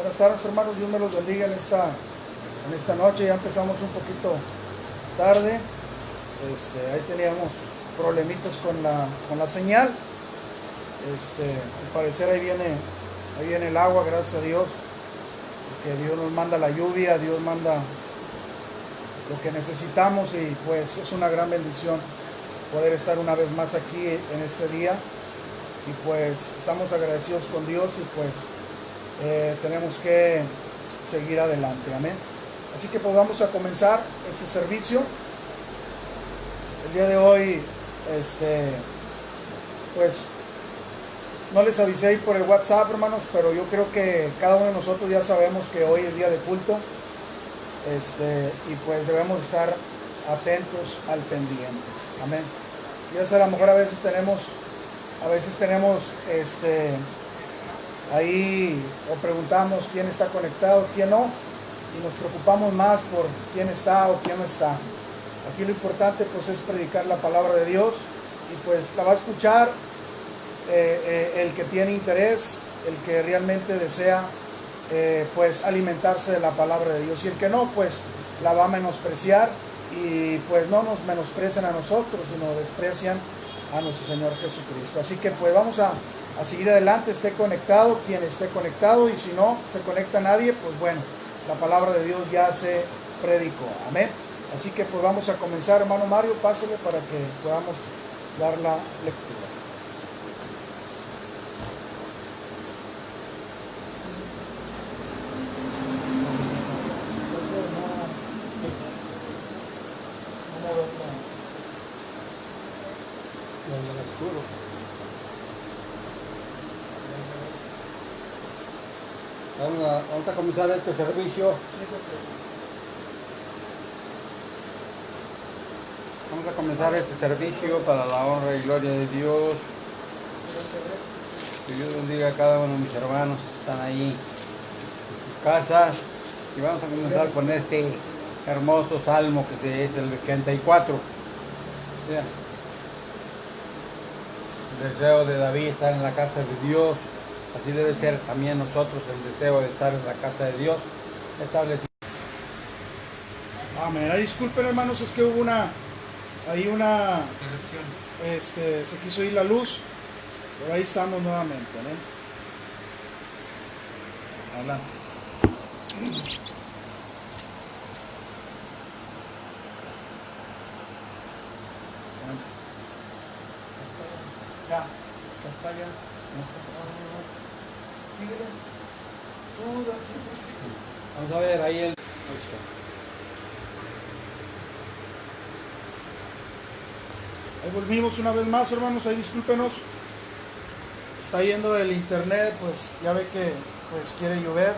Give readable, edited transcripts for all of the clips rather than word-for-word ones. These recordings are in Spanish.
Buenas tardes, hermanos, Dios me los bendiga en esta noche. Ya empezamos un poquito tarde. Ahí teníamos problemitas con la señal. Al parecer ahí viene el agua, gracias a Dios, porque Dios nos manda la lluvia, Dios manda lo que necesitamos, y pues es una gran bendición poder estar una vez más aquí en este día, y pues estamos agradecidos con Dios, y pues tenemos que seguir adelante, amén. Así que pues vamos a comenzar este servicio. El día de hoy, pues no les avisé ahí por el WhatsApp, hermanos, pero yo creo que cada uno de nosotros ya sabemos que hoy es día de culto, y pues debemos estar atentos al pendientes, amén. Y a lo mejor a veces tenemos ahí, o preguntamos quién está conectado, quién no, y nos preocupamos más por quién está o quién no está. Aquí lo importante pues es predicar la palabra de Dios, y pues la va a escuchar el que tiene interés, el que realmente desea pues alimentarse de la palabra de Dios, y el que no, pues la va a menospreciar, y pues no nos menosprecian a nosotros, sino desprecian a nuestro Señor Jesucristo. Así que pues vamos a seguir adelante. Esté conectado quien esté conectado, y si no se conecta nadie, pues bueno, la palabra de Dios ya se predicó, amén. Así que pues vamos a comenzar, hermano Mario, pásele para que podamos dar la lectura. Vamos a comenzar este servicio. Vamos a comenzar este servicio para la honra y gloria de Dios. Que Dios bendiga a cada uno de mis hermanos que están ahí en sus casas. Y vamos a comenzar con este hermoso salmo que es el 84. Vean. El deseo de David estar en la casa de Dios. Así debe ser también nosotros el deseo de estar en la casa de Dios establecido. Amén. Disculpen, hermanos, es que hubo una se quiso ir la luz, pero ahí estamos nuevamente, ¿eh? Adelante. Ya, está allá. Síguele. Vamos a ver ahí el... Ahí está. Ahí volvimos una vez más, hermanos, ahí discúlpenos. Está yendo el internet, pues ya ve que pues quiere llover,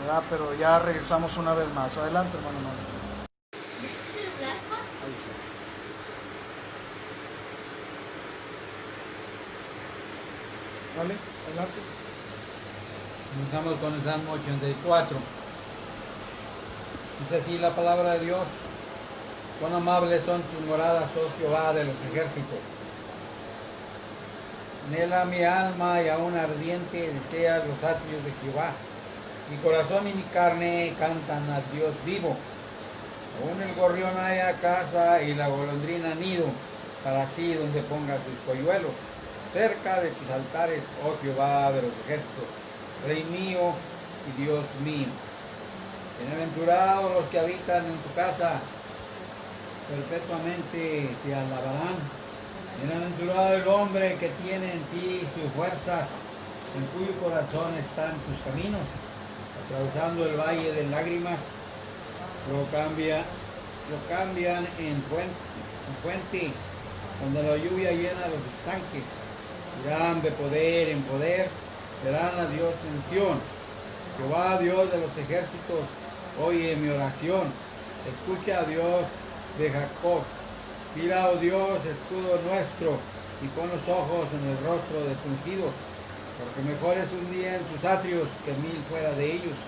¿verdad? Pero ya regresamos una vez más. Adelante, hermano Mario. Ahí sí. Dale, adelante. Comenzamos con el Salmo 84. Dice así la palabra de Dios: cuán amables son tus moradas, oh Jehová de los ejércitos. Anhela mi alma, y aún ardiente desea los atrios de Jehová. Mi corazón y mi carne cantan al Dios vivo. Aún el gorrión haya casa y la golondrina nido, para sí donde ponga sus polluelos. Cerca de tus altares, oh Jehová de los ejércitos, Rey mío y Dios mío. Bienaventurados los que habitan en tu casa, perpetuamente te alabarán. Bienaventurado el hombre que tiene en ti sus fuerzas, en cuyo corazón están tus caminos. Atravesando el valle de lágrimas, lo cambian en fuente, donde la lluvia llena los estanques. Irán de poder en poder, verán a Dios en Sión. Jehová, Dios de los ejércitos, oye mi oración. Escucha a Dios de Jacob. Mira, oh Dios, escudo nuestro, y pon los ojos en el rostro de tus ungidos, porque mejor es un día en tus atrios que 1000 fuera de ellos.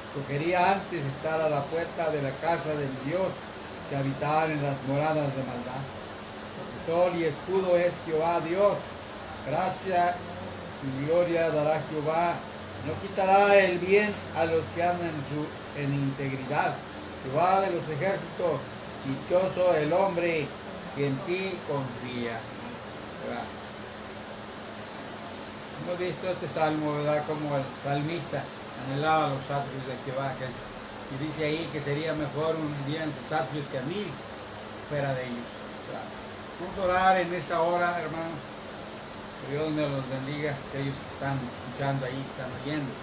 Escogería antes estar a la puerta de la casa del Dios que habitar en las moradas de maldad. Porque sol y escudo es Jehová Dios. Gracia y gloria dará Jehová. No quitará el bien a los que andan en integridad. Jehová de los ejércitos, dichoso el hombre que en ti confía. ¿Verdad? Hemos visto este salmo, ¿verdad? Como el salmista anhelaba los atrios de Jehová, y dice ahí que sería mejor un día en tus atrios que a 1000 fuera de ellos. ¿Verdad? Vamos a orar en esta hora, hermanos. Que Dios me los bendiga, aquellos que están escuchando ahí, que están oyendo.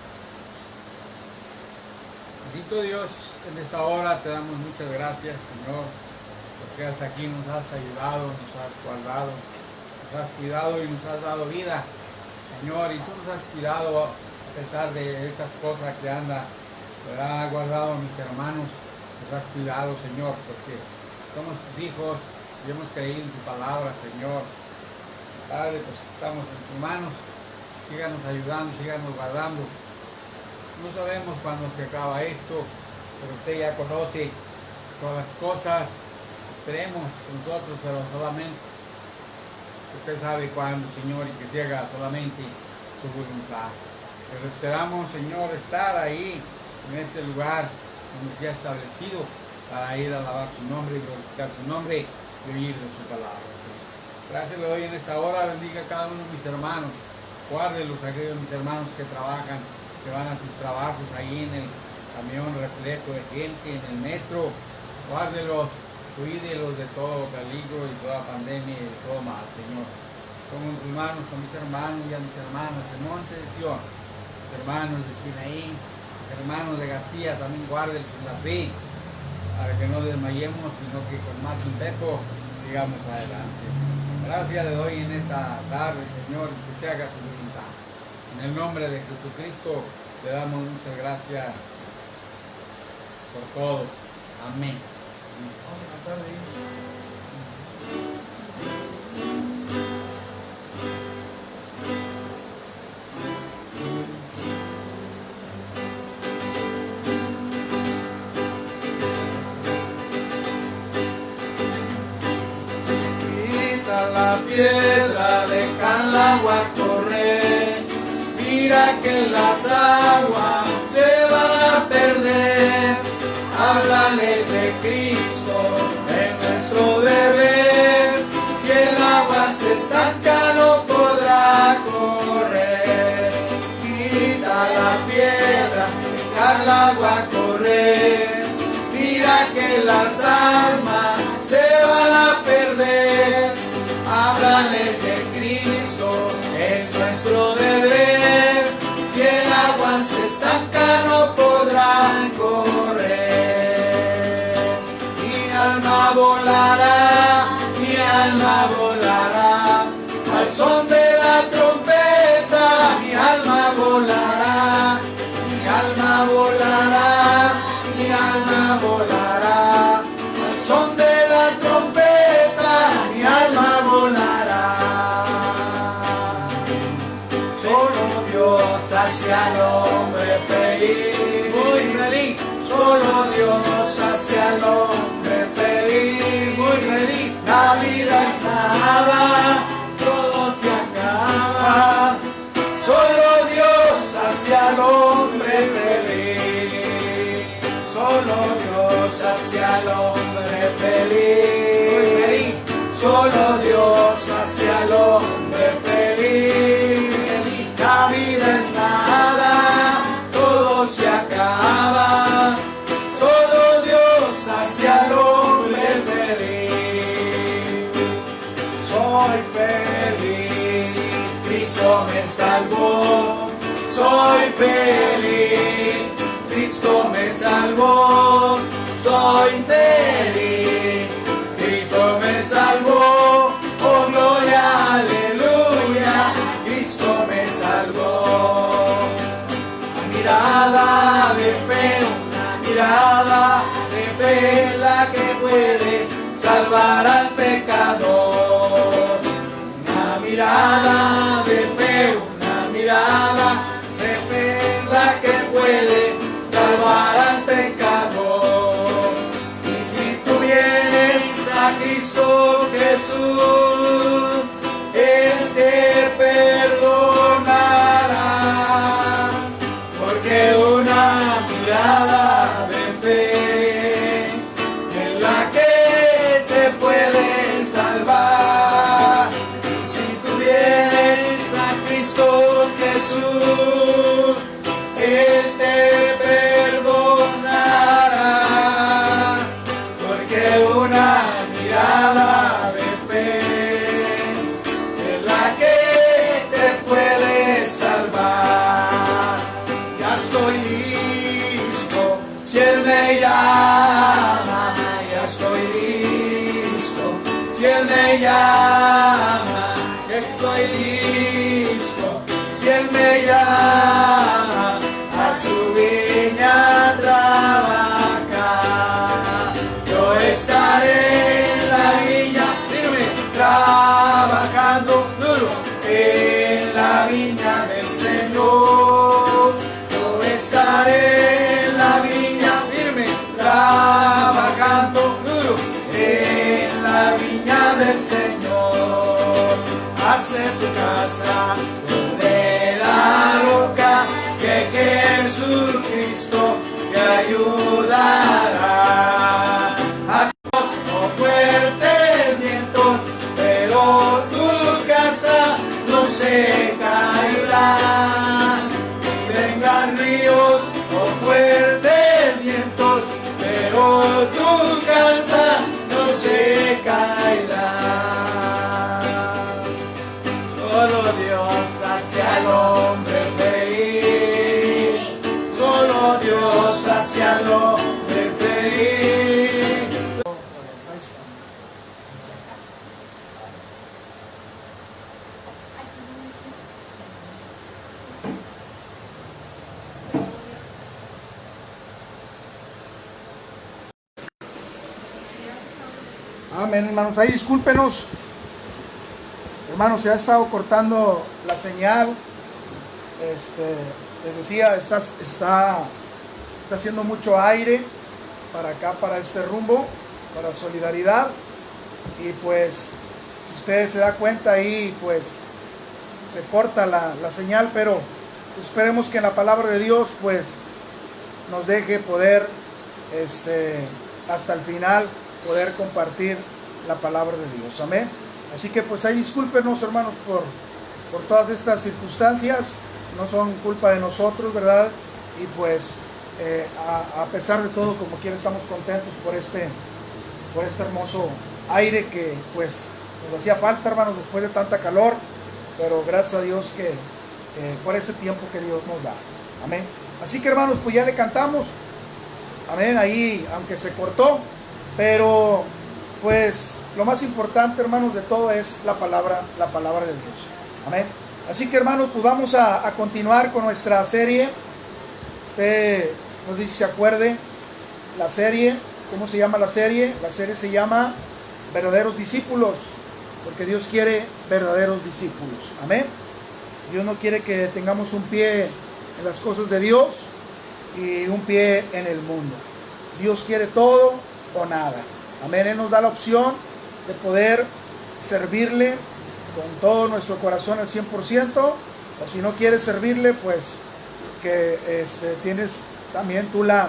Bendito Dios, en esta hora te damos muchas gracias, Señor, porque hasta aquí nos has ayudado, nos has guardado, nos has cuidado y nos has dado vida, Señor, y tú nos has cuidado a pesar de estas cosas que anda, ¿verdad? Has guardado a mis hermanos, nos has cuidado, Señor, porque somos tus hijos y hemos creído en tu palabra, Señor. Padre, pues estamos en tus manos, síganos ayudando, síganos guardando. No sabemos cuándo se acaba esto, pero usted ya conoce todas las cosas. Esperemos nosotros, pero solamente usted sabe cuándo, Señor, y que se haga solamente su voluntad. Pero esperamos, Señor, estar ahí, en este lugar donde se ha establecido, para ir a alabar su nombre y glorificar su nombre y oír de su palabra, Señor. Gracias le doy en esta hora, bendiga a cada uno de mis hermanos, guárdelos a aquellos mis hermanos que trabajan, que van a sus trabajos ahí en el camión repleto de gente, en el metro, guárdelos, cuídelos de todo peligro y toda pandemia y de todo mal, Señor. Pongo en tus manos a mis hermanos y a mis hermanas del monte de Sion, mis hermanos de Sinaí, mis hermanos de García, también guárdelos en la fe, para que no desmayemos, sino que con más ímpetu sigamos adelante. Gracias le doy en esta tarde, Señor, que se haga su voluntad. En el nombre de Jesucristo le damos muchas gracias por todo. Amén. Vamos a cantar de ahí. La piedra, deja el agua correr, mira que las aguas se van a perder, háblales de Cristo, es nuestro deber, si el agua se estanca no podrá correr, quita la piedra, deja el agua correr, mira que las almas se van a perder, háblales de Cristo, es nuestro deber, si el agua se estanca no podrán correr. Mi alma volará, al son de la trompeta, mi alma volará, mi alma volará, mi alma volará, al son de la trompeta, mi alma volará. Solo Dios hace al hombre feliz, Muy feliz, solo Dios hace al hombre feliz, muy feliz. la vida es nada, todo se acaba, solo Dios hace al hombre feliz, solo Dios hace al hombre feliz, solo Dios hace al hombre feliz, la vida es nada, todo se acaba, solo Dios hace al hombre feliz. Soy feliz, Cristo me salvó, soy feliz, Cristo me salvó, soy feliz, Cristo me salvó, oh gloria, aleluya, Cristo me salvó. Una mirada de fe, una mirada de fe, la que puede salvar al pecador. Una mirada de fe, una mirada de fe, la que puede salvar al pecador. Y si tú vienes a Cristo Jesús, Él te perdona. Jesús, Él te perdonará, porque una mirada de fe es la que te puede salvar. Ya estoy listo, si Él me llama, ya estoy listo, si Él me llama, estoy listo, si Él me llama a su viña a trabajar. Yo estaré en la viña, firme, trabajando duro en la viña del Señor. Yo estaré en la viña, firme, trabajando duro en la viña del Señor. Hazte tu casa sobre la roca, que Jesucristo te ayudará. No fuertes vientos, pero tu casa no se caerá. Ni vengan ríos o fuertes vientos, pero tu casa no se caerá. Solo Dios hace al hombre feliz. Solo Dios hace al hombre feliz. Amén, hermanos. Ahí discúlpenos. Hermanos, se ha estado cortando la señal. Les decía, está haciendo mucho aire para acá, para este rumbo, para Solidaridad. Y pues, si ustedes se dan cuenta ahí, pues se corta la señal, pero esperemos que en la palabra de Dios, pues, nos deje poder, hasta el final, poder compartir la palabra de Dios. Amén. Así que pues ahí discúlpenos, hermanos, por todas estas circunstancias. No son culpa de nosotros, ¿verdad? Y pues a pesar de todo, como quiera, estamos contentos por este hermoso aire que pues nos hacía falta, hermanos, después de tanta calor. Pero gracias a Dios que por este tiempo que Dios nos da. Amén. Así que, hermanos, pues ya le cantamos. Amén. Ahí, aunque se cortó, pero pues lo más importante, hermanos, de todo es la palabra de Dios. Amén. Así que, hermanos, pues vamos a continuar con nuestra serie. Usted nos dice si se acuerde la serie. ¿Cómo se llama la serie? La serie se llama Verdaderos Discípulos, porque Dios quiere verdaderos discípulos. Amén. Dios no quiere que tengamos un pie en las cosas de Dios y un pie en el mundo. Dios quiere todo o nada. Amén. Él nos da la opción de poder servirle con todo nuestro corazón al 100%, o si no quieres servirle, pues que tienes también tú la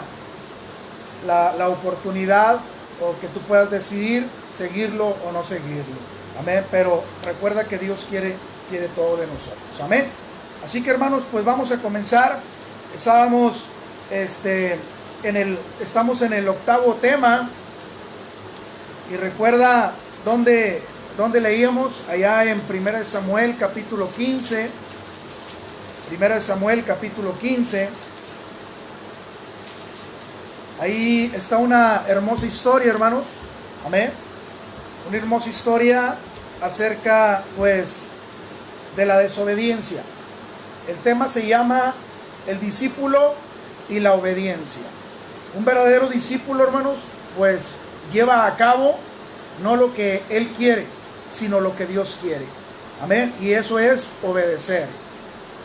oportunidad, o que tú puedas decidir seguirlo o no seguirlo. Amén. Pero recuerda que Dios quiere todo de nosotros. Amén. Así que, hermanos, pues vamos a comenzar. Estamos en el 8º tema. Y recuerda dónde leíamos, allá en 1 Samuel capítulo 15. 1 Samuel capítulo 15. Ahí está una hermosa historia, hermanos. Amén. Una hermosa historia acerca, pues, de la desobediencia. El tema se llama el discípulo y la obediencia. Un verdadero discípulo, hermanos, pues lleva a cabo no lo que él quiere, sino lo que Dios quiere. Amén. Y eso es obedecer.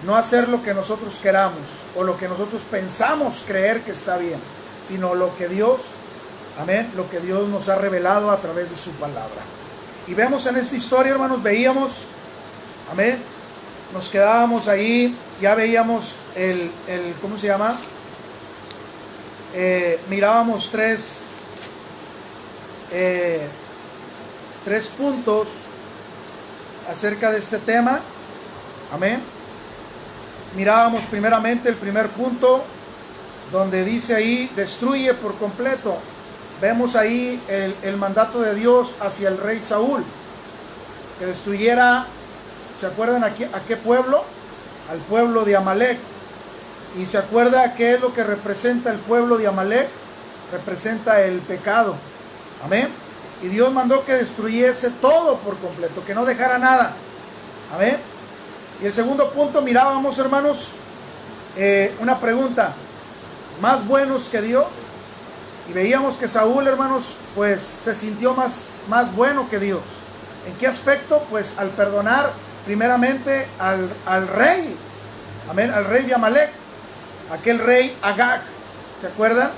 No hacer lo que nosotros queramos o lo que nosotros pensamos creer que está bien, sino lo que Dios, amén, lo que Dios nos ha revelado a través de su palabra. Y vemos en esta historia, hermanos, veíamos, amén, nos quedábamos ahí, ya veíamos ¿cómo se llama? Mirábamos tres puntos acerca de este tema. Amén. mirábamos primeramente el primer punto, donde dice ahí, destruye por completo. Vemos ahí el mandato de Dios hacia el rey Saúl, que destruyera, ¿se acuerdan a qué pueblo? Al pueblo de Amalek. ¿Y se acuerda qué es lo que representa el pueblo de Amalek? Representa el pecado. Amén. Y Dios mandó que destruyese todo por completo, que no dejara nada. Amén. Y el segundo punto, mirábamos, hermanos, una pregunta: ¿más buenos que Dios? Y veíamos que Saúl, hermanos, pues se sintió más bueno que Dios. ¿En qué aspecto? Pues al perdonar primeramente al rey. Amén. Al rey de Amalek, aquel rey Agag. ¿Se acuerdan?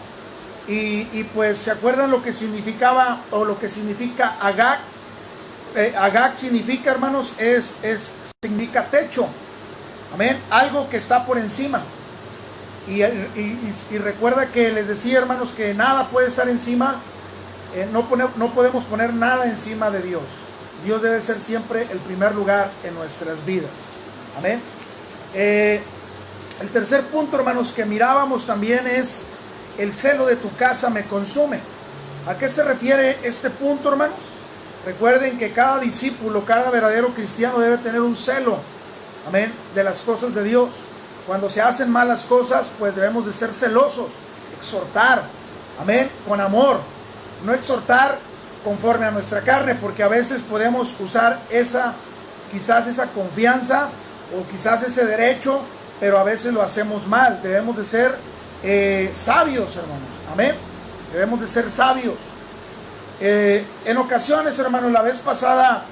Y pues se acuerdan lo que significaba, o lo que significa Agag. Agag significa, hermanos, significa techo. Amén. Algo que está por encima. Y recuerda que les decía, hermanos, que nada puede estar encima. No podemos poner nada encima de Dios. Dios debe ser siempre el primer lugar en nuestras vidas. Amén. El tercer punto, hermanos, que mirábamos también es: el celo de tu casa me consume. ¿A qué se refiere este punto, hermanos? Recuerden que cada discípulo, cada verdadero cristiano debe tener un celo, amén, de las cosas de Dios. Cuando se hacen malas cosas, pues debemos de ser celosos, exhortar, amén, con amor. No exhortar conforme a nuestra carne, porque a veces podemos usar quizás esa confianza o quizás ese derecho, pero a veces lo hacemos mal. Debemos de ser sabios, hermanos, amén. Debemos de ser sabios. En ocasiones, hermanos, la vez pasada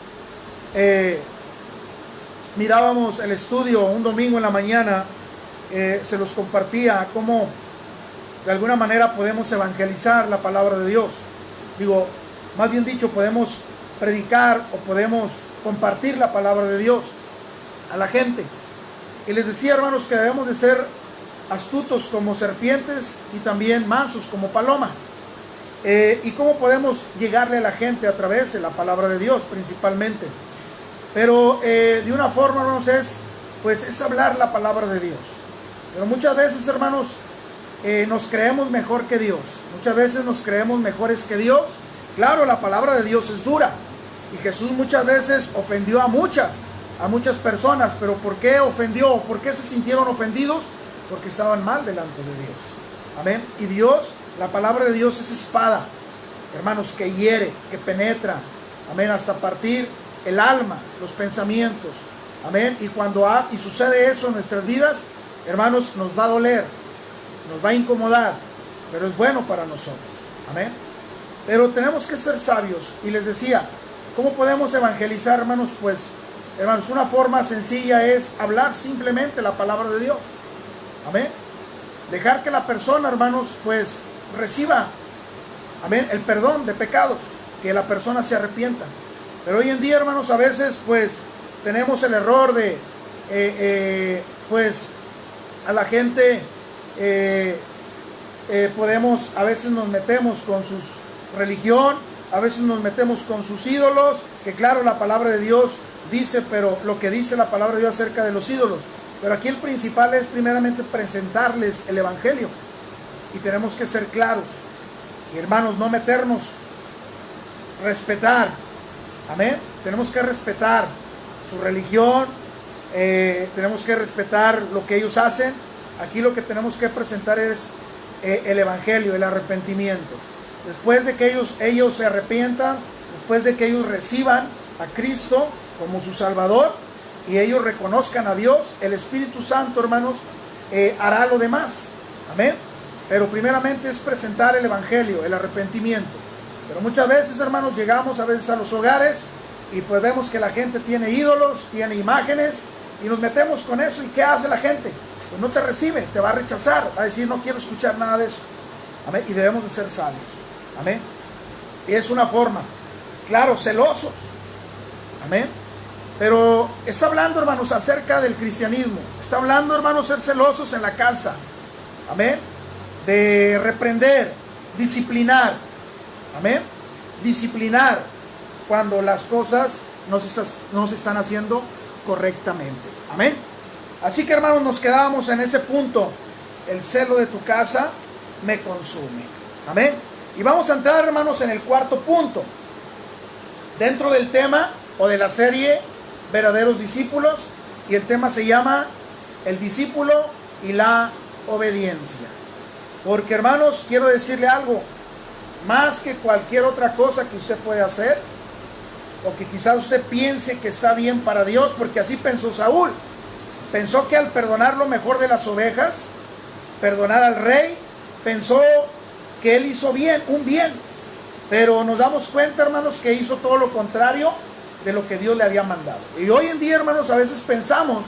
mirábamos el estudio un domingo en la mañana. Se los compartía cómo de alguna manera podemos evangelizar la palabra de Dios. Digo, más bien dicho, podemos predicar o podemos compartir la palabra de Dios a la gente. Y les decía, hermanos, que debemos de ser astutos como serpientes y también mansos como paloma. ¿Y cómo podemos llegarle a la gente? A través de la palabra de Dios principalmente. Pero de una forma, hermanos, es hablar la palabra de Dios. Pero muchas veces, hermanos, nos creemos mejor que Dios. Muchas veces nos creemos mejores que Dios. Claro, la palabra de Dios es dura. Y Jesús muchas veces ofendió a muchas personas. Pero ¿por qué ofendió? ¿Por qué se sintieron ofendidos? Porque estaban mal delante de Dios. Amén. Y Dios, la palabra de Dios es espada, hermanos, que hiere, que penetra. Amén. Hasta partir el alma, los pensamientos. Amén. Y cuando sucede eso en nuestras vidas, hermanos, nos va a doler, nos va a incomodar, pero es bueno para nosotros. Amén. Pero tenemos que ser sabios. Y les decía, ¿cómo podemos evangelizar, hermanos? Pues, hermanos, una forma sencilla es hablar simplemente la palabra de Dios. Amén. Dejar que la persona, hermanos, pues reciba, amén, el perdón de pecados, que la persona se arrepienta. Pero hoy en día, hermanos, a veces pues tenemos el error de pues a la gente a veces nos metemos con su religión, a veces nos metemos con sus ídolos, que claro, la palabra de Dios dice, pero lo que dice la palabra de Dios acerca de los ídolos. Pero aquí el principal es primeramente presentarles el evangelio. Y tenemos que ser claros. Y hermanos, no meternos. Respetar. Amén. Tenemos que respetar su religión. Tenemos que respetar lo que ellos hacen. Aquí lo que tenemos que presentar es el evangelio, el arrepentimiento. Después de que ellos se arrepientan, después de que ellos reciban a Cristo como su Salvador, y ellos reconozcan a Dios, el Espíritu Santo, hermanos, hará lo demás. Amén. Pero primeramente es presentar el evangelio, el arrepentimiento. Pero muchas veces, hermanos, llegamos a veces a los hogares y pues vemos que la gente tiene ídolos, tiene imágenes, y nos metemos con eso. ¿Y qué hace la gente? Pues no te recibe, te va a rechazar, va a decir, no quiero escuchar nada de eso. Amén. Y debemos de ser sabios. Amén. Y es una forma, claro, celosos. Amén. Pero está hablando, hermanos, acerca del cristianismo. Está hablando, hermanos, ser celosos en la casa. Amén. De reprender, disciplinar. Amén. Disciplinar cuando las cosas no se están haciendo correctamente. Amén. Así que, hermanos, nos quedábamos en ese punto. El celo de tu casa me consume. Amén. Y vamos a entrar, hermanos, en el cuarto punto. Dentro del tema o de la serie Verdaderos Discípulos. Y el tema se llama el discípulo y la obediencia. Porque, hermanos, quiero decirle algo. Más que cualquier otra cosa que usted puede hacer, o que quizás usted piense que está bien para Dios, porque así pensó Saúl. Pensó que al perdonar lo mejor de las ovejas, perdonar al rey, pensó que él hizo bien, un bien. Pero nos damos cuenta, hermanos, que hizo todo lo contrario de lo que Dios le había mandado. Y hoy en día, hermanos, a veces pensamos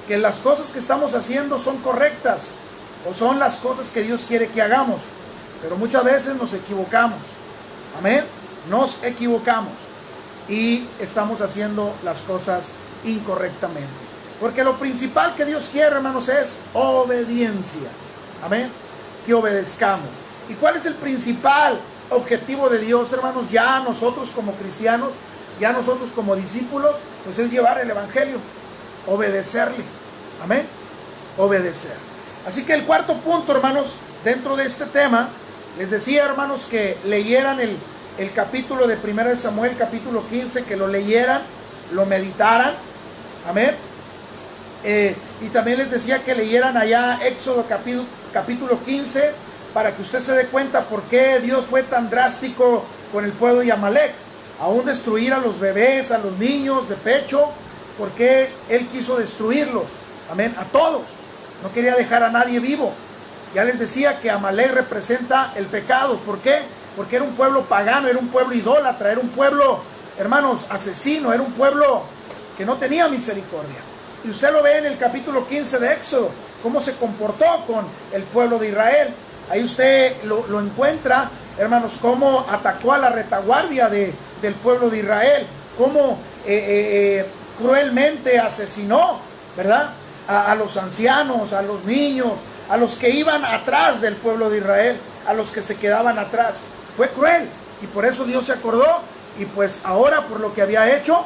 que las cosas que estamos haciendo son correctas, o son las cosas que Dios quiere que hagamos. Pero muchas veces nos equivocamos. Amén. Nos equivocamos. Y estamos haciendo las cosas incorrectamente. Porque lo principal que Dios quiere, hermanos, es obediencia. Amén. Que obedezcamos. ¿Y cuál es el principal objetivo de Dios, hermanos? Ya nosotros como cristianos, ya nosotros como discípulos, pues es llevar el evangelio. Obedecerle. Amén. Obedecer. Así que el cuarto punto, hermanos, dentro de este tema, les decía, hermanos, que leyeran el capítulo de 1 Samuel, capítulo 15, que lo leyeran, lo meditaran. Amén. Y también les decía que leyeran allá Éxodo capítulo 15, para que usted se dé cuenta por qué Dios fue tan drástico con el pueblo de Amalek, aún destruir a los bebés, a los niños de pecho, porque Él quiso destruirlos. Amén. A todos. No quería dejar a nadie vivo. Ya les decía que Amalek representa el pecado. ¿Por qué? Porque era un pueblo pagano, era un pueblo idólatra, era un pueblo, hermanos, asesino, era un pueblo que no tenía misericordia. Y usted lo ve en el capítulo 15 de Éxodo, cómo se comportó con el pueblo de Israel. Ahí usted lo encuentra, hermanos, cómo atacó a la retaguardia del pueblo de Israel, cómo cruelmente asesinó, ¿verdad? A los ancianos, a los niños, a los que iban atrás del pueblo de Israel, a los que se quedaban atrás. Fue cruel, y por eso Dios se acordó. Y pues ahora, por lo que había hecho,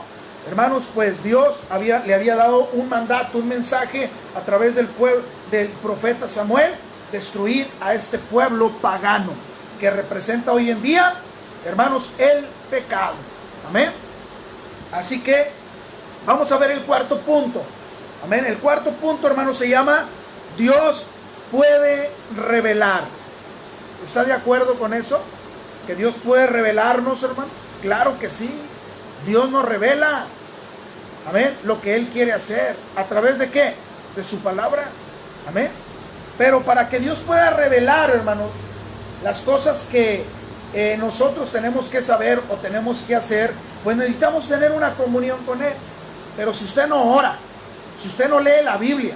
hermanos, pues Dios le había dado un mandato, un mensaje a través del profeta Samuel, destruir a este pueblo pagano, que representa hoy en día, hermanos, el pecado. Amén. Así que vamos a ver el cuarto punto. Amén. El cuarto punto, hermanos, se llama Dios puede revelar. ¿Está de acuerdo con eso? ¿Que Dios puede revelarnos, hermanos? Claro que sí. Dios nos revela, amén, lo que Él quiere hacer. ¿A través de qué? De su palabra. Amén. Pero para que Dios pueda revelar, hermanos, las cosas que nosotros tenemos que saber o tenemos que hacer, pues necesitamos tener una comunión con Él. Pero si usted no ora, si usted no lee la Biblia,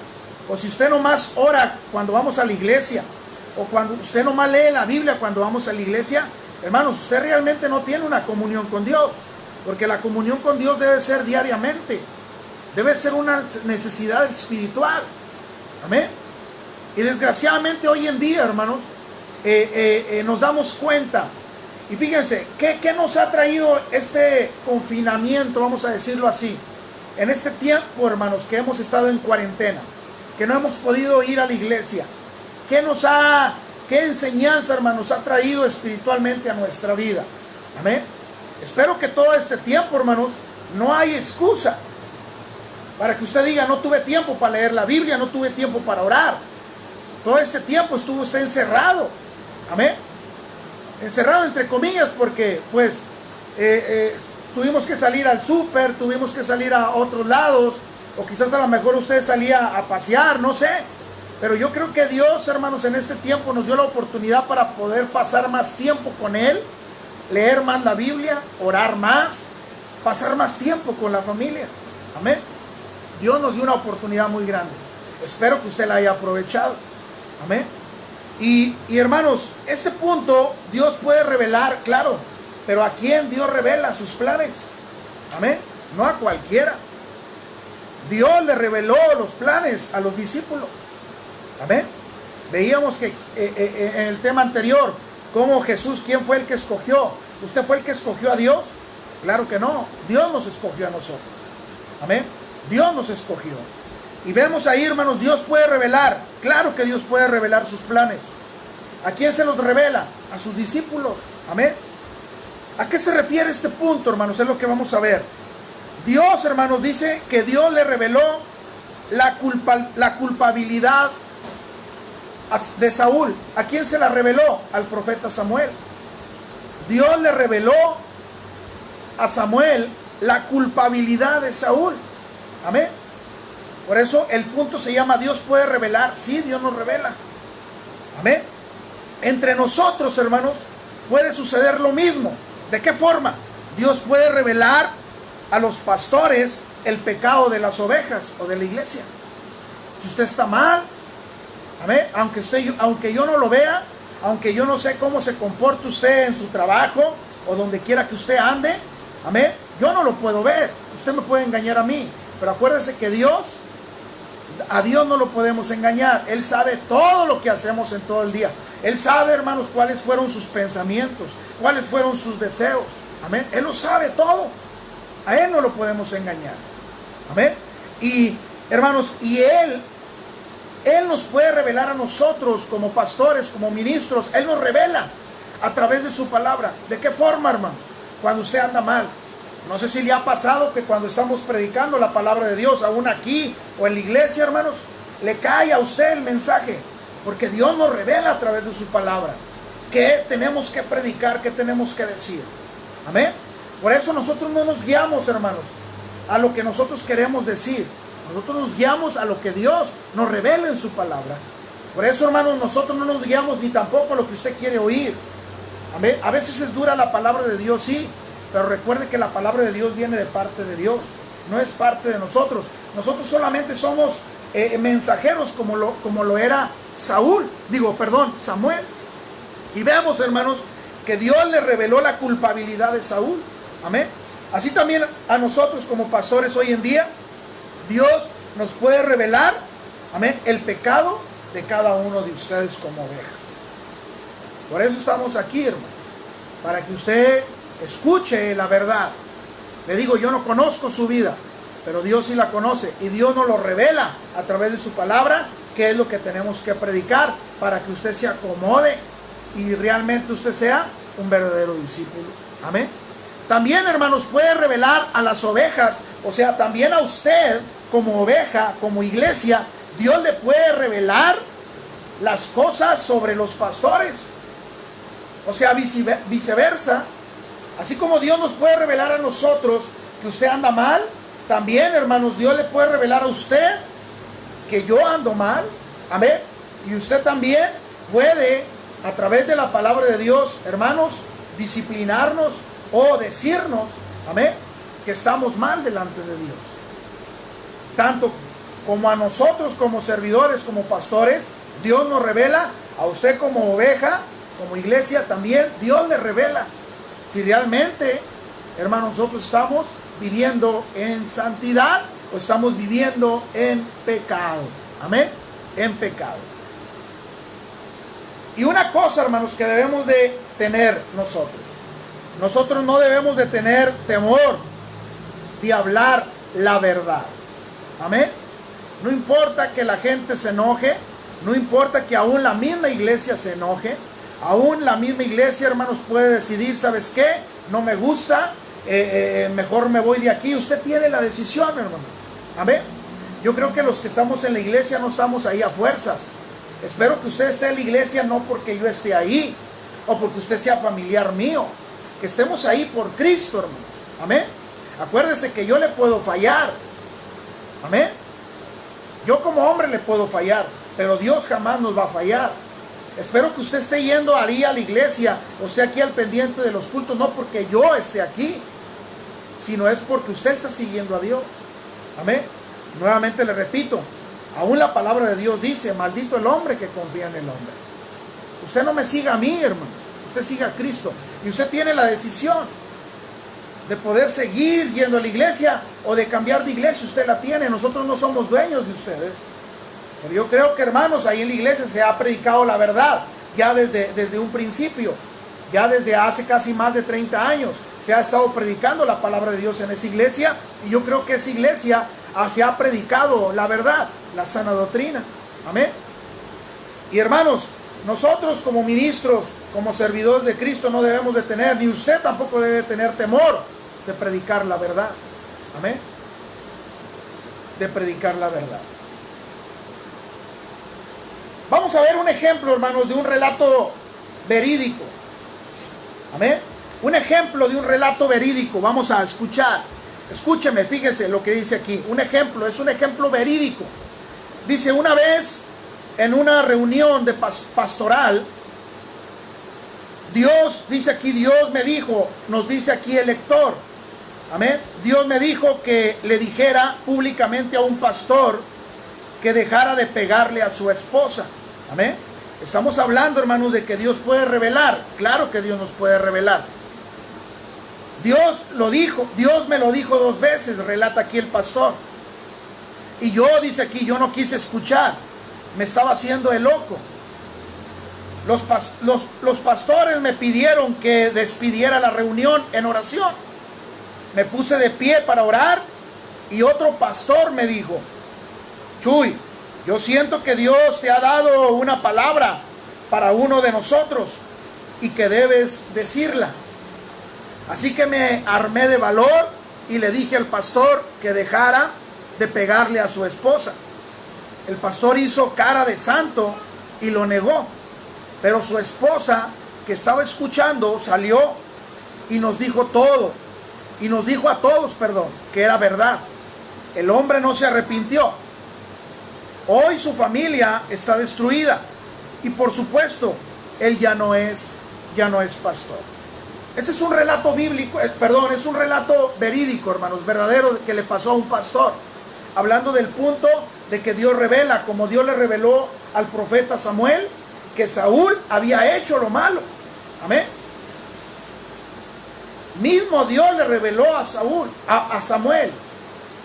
o si usted nomás ora cuando vamos a la iglesia, o cuando usted nomás lee la Biblia cuando vamos a la iglesia, hermanos, usted realmente no tiene una comunión con Dios. Porque la comunión con Dios debe ser diariamente. Debe ser una necesidad espiritual. Amén. Y desgraciadamente hoy en día, hermanos, nos damos cuenta. Y fíjense, ¿qué nos ha traído este confinamiento, vamos a decirlo así? En este tiempo, hermanos, que hemos estado en cuarentena, que no hemos podido ir a la iglesia. ¿Qué enseñanza, hermanos, ha traído espiritualmente a nuestra vida? Amén. Espero que todo este tiempo, hermanos, no hay excusa para que usted diga, no tuve tiempo para leer la Biblia, no tuve tiempo para orar. Todo este tiempo estuvo usted encerrado. Amén. Encerrado entre comillas, porque pues tuvimos que salir al súper, tuvimos que salir a otros lados, o quizás a lo mejor usted salía a pasear, no sé. Pero yo creo que Dios, hermanos, en este tiempo nos dio la oportunidad para poder pasar más tiempo con Él, leer más la Biblia, orar más, pasar más tiempo con la familia. Amén. Dios nos dio una oportunidad muy grande. Espero que usted la haya aprovechado. Amén. Y hermanos, este punto Dios puede revelar, claro, pero ¿a quién Dios revela sus planes? Amén. No a cualquiera. Dios le reveló los planes a los discípulos. Amén. Veíamos que en el tema anterior, cómo Jesús, ¿quién fue el que escogió? ¿Usted fue el que escogió a Dios? Claro que no. Dios nos escogió a nosotros. Amén. Dios nos escogió. Y vemos ahí, hermanos, Dios puede revelar. Claro que Dios puede revelar sus planes. ¿A quién se los revela? A sus discípulos. Amén. ¿A qué se refiere este punto, hermanos? Es lo que vamos a ver. Dios, hermanos, dice que Dios le reveló la culpabilidad de Saúl. ¿A quién se la reveló? Al profeta Samuel. Dios le reveló a Samuel la culpabilidad de Saúl. Amén. Por eso el punto se llama Dios puede revelar. Sí, Dios nos revela. Amén. Entre nosotros, hermanos, puede suceder lo mismo. ¿De qué forma? Dios puede revelar a los pastores el pecado de las ovejas o de la iglesia. Si usted está mal, amén, aunque yo no lo vea, aunque yo no sé cómo se comporta usted en su trabajo o donde quiera que usted ande, amén, yo no lo puedo ver. Usted me puede engañar a mí, pero acuérdese que a Dios no lo podemos engañar. Él sabe todo lo que hacemos en todo el día. Él sabe, hermanos, cuáles fueron sus pensamientos, cuáles fueron sus deseos. Amén. Él lo sabe todo. A Él no lo podemos engañar. Amén. Y, hermanos, Él nos puede revelar a nosotros como pastores, como ministros. Él nos revela a través de su palabra. ¿De qué forma, hermanos? Cuando usted anda mal. No sé si le ha pasado que cuando estamos predicando la palabra de Dios, aún aquí o en la iglesia, hermanos, le cae a usted el mensaje. Porque Dios nos revela a través de su palabra qué tenemos que predicar, qué tenemos que decir. Amén. Por eso nosotros no nos guiamos, hermanos, a lo que nosotros queremos decir. Nosotros nos guiamos a lo que Dios nos revela en su palabra. Por eso, hermanos, nosotros no nos guiamos ni tampoco a lo que usted quiere oír. Amén. A veces es dura la palabra de Dios, sí. Pero recuerde que la palabra de Dios viene de parte de Dios. No es parte de nosotros. Nosotros solamente somos mensajeros como lo era Samuel. Y vemos, hermanos, que Dios le reveló la culpabilidad de Saúl. Amén. Así también a nosotros como pastores hoy en día, Dios nos puede revelar, amén, el pecado de cada uno de ustedes como ovejas. Por eso estamos aquí, hermanos, para que usted escuche la verdad. Le digo, yo no conozco su vida, pero Dios sí la conoce. Y Dios nos lo revela a través de su palabra, qué es lo que tenemos que predicar para que usted se acomode y realmente usted sea un verdadero discípulo. Amén. También, hermanos, puede revelar a las ovejas, o sea, también a usted como oveja, como iglesia, Dios le puede revelar las cosas sobre los pastores. O sea, viceversa. Así como Dios nos puede revelar a nosotros que usted anda mal, también, hermanos, Dios le puede revelar a usted que yo ando mal. Amén. Y usted también puede, a través de la palabra de Dios, hermanos, disciplinarnos o decirnos, amén, que estamos mal delante de Dios. Tanto como a nosotros como servidores, como pastores, Dios nos revela. A usted como oveja, como iglesia, también Dios le revela si realmente, hermanos, nosotros estamos viviendo en santidad o estamos viviendo en pecado. Amén. En pecado. Y una cosa, hermanos, que debemos de tener nosotros no debemos de tener temor de hablar la verdad. Amén. No importa que la gente se enoje, no importa que aún la misma iglesia se enoje, aún la misma iglesia, hermanos, puede decidir, ¿sabes qué? No me gusta, mejor me voy de aquí. Usted tiene la decisión, hermanos. Amén. Yo creo que los que estamos en la iglesia no estamos ahí a fuerzas. Espero que usted esté en la iglesia no porque yo esté ahí o porque usted sea familiar mío. Que estemos ahí por Cristo, hermanos. Amén. Acuérdese que yo le puedo fallar. Amén. Yo como hombre le puedo fallar, pero Dios jamás nos va a fallar. Espero que usted esté yendo ahí a la iglesia o esté aquí al pendiente de los cultos, no porque yo esté aquí, sino es porque usted está siguiendo a Dios. Amén. Nuevamente le repito, aún la palabra de Dios dice, maldito el hombre que confía en el hombre. Usted no me siga a mí, hermano, usted siga a Cristo. Y usted tiene la decisión de poder seguir yendo a la iglesia o de cambiar de iglesia. Usted la tiene, nosotros no somos dueños de ustedes. Pero yo creo que, hermanos, ahí en la iglesia se ha predicado la verdad ya desde un principio. Ya desde hace casi más de 30 años se ha estado predicando la palabra de Dios en esa iglesia, y yo creo que esa iglesia se ha predicado la verdad, la sana doctrina. Amén. Y hermanos, nosotros como ministros, como servidores de Cristo, no debemos de tener, ni usted tampoco debe tener temor de predicar la verdad. Amén. De predicar la verdad. Vamos a ver un ejemplo, hermanos, de un relato verídico. Amén. Un ejemplo de un relato verídico. Vamos a escuchar. Escúcheme, fíjense lo que dice aquí. Un ejemplo, es un ejemplo verídico. Dice, una vez en una reunión de pastoral, Dios, dice aquí, Dios me dijo, nos dice aquí el lector. Amén. Dios me dijo que le dijera públicamente a un pastor que dejara de pegarle a su esposa. Amén. Estamos hablando, hermanos, de que Dios puede revelar. Claro que Dios nos puede revelar. Dios lo dijo, Dios me lo dijo 2 veces, relata aquí el pastor. Y yo, dice aquí, yo no quise escuchar. Me estaba haciendo el loco. Los pastores me pidieron que despidiera la reunión en oración. Me puse de pie para orar, y otro pastor me dijo, Chuy, yo siento que Dios te ha dado una palabra para uno de nosotros y que debes decirla. Así que me armé de valor y le dije al pastor que dejara de pegarle a su esposa. El pastor hizo cara de santo y lo negó, pero su esposa, que estaba escuchando, salió y nos dijo todo, y nos dijo a todos, que era verdad. El hombre no se arrepintió. Hoy su familia está destruida, y por supuesto, él ya no es pastor. Ese es un relato bíblico, es un relato verídico, hermanos, verdadero, que le pasó a un pastor, hablando del punto de que Dios revela, como Dios le reveló al profeta Samuel, que Saúl había hecho lo malo. Amén. Mismo Dios le reveló a Samuel,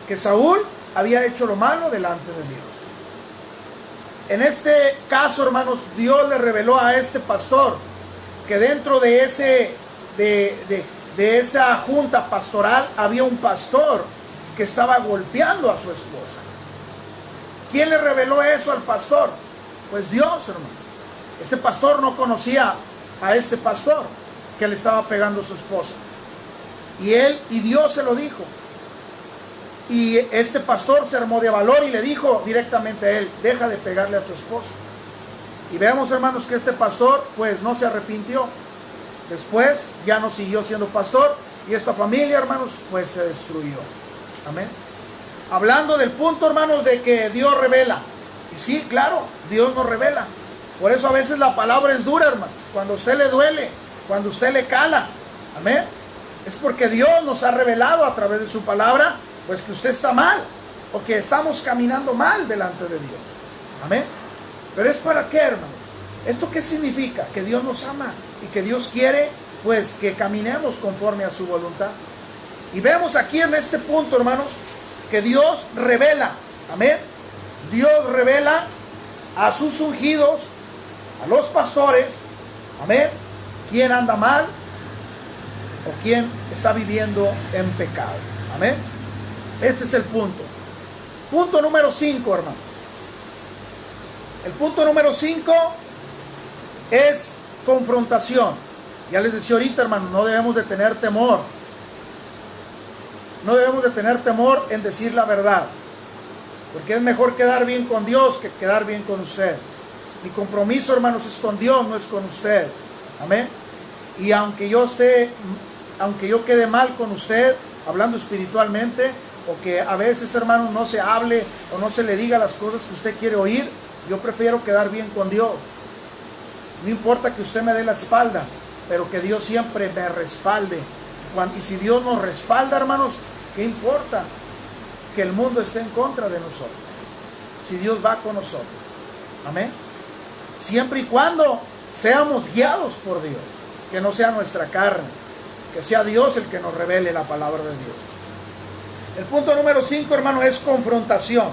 que Saúl había hecho lo malo delante de Dios. En este caso, hermanos, Dios le reveló a este pastor que dentro de esa junta pastoral había un pastor que estaba golpeando a su esposa. ¿Quién le reveló eso al pastor? Pues Dios, hermanos. Este pastor no conocía a este pastor que le estaba pegando a su esposa. Y Dios se lo dijo. Y este pastor se armó de valor y le dijo directamente a él, deja de pegarle a tu esposa. Y veamos, hermanos, que este pastor pues no se arrepintió. Después ya no siguió siendo pastor, y esta familia, hermanos, pues se destruyó. Amén. Hablando del punto, hermanos, de que Dios revela. Y sí, claro, Dios nos revela. Por eso a veces la palabra es dura, hermanos. Cuando a usted le duele, cuando a usted le cala. Amén. Es porque Dios nos ha revelado a través de su palabra, pues que usted está mal, o que estamos caminando mal delante de Dios. Amén. Pero es para qué, hermanos. ¿Esto qué significa? Que Dios nos ama y que Dios quiere pues que caminemos conforme a su voluntad. Y vemos aquí en este punto, hermanos, que Dios revela. Amén. Dios revela a sus ungidos, a los pastores. Amén. ¿Quién anda mal o quién está viviendo en pecado? Amén. Este es el punto. Punto número 5, hermanos. El punto número 5 es confrontación. Ya les decía ahorita, hermanos, no debemos de tener temor. No debemos de tener temor en decir la verdad. Porque es mejor quedar bien con Dios que quedar bien con usted. Mi compromiso, hermanos, es con Dios, no es con usted. Amén. Y aunque yo quede mal con usted, hablando espiritualmente, o que a veces, hermanos, no se hable o no se le diga las cosas que usted quiere oír, yo prefiero quedar bien con Dios. No importa que usted me dé la espalda, pero que Dios siempre me respalde. Y si Dios nos respalda, hermanos, ¿qué importa que el mundo esté en contra de nosotros? Si Dios va con nosotros. Amén. Siempre y cuando seamos guiados por Dios, que no sea nuestra carne, que sea Dios el que nos revele la palabra de Dios. El punto número 5, hermano, es confrontación.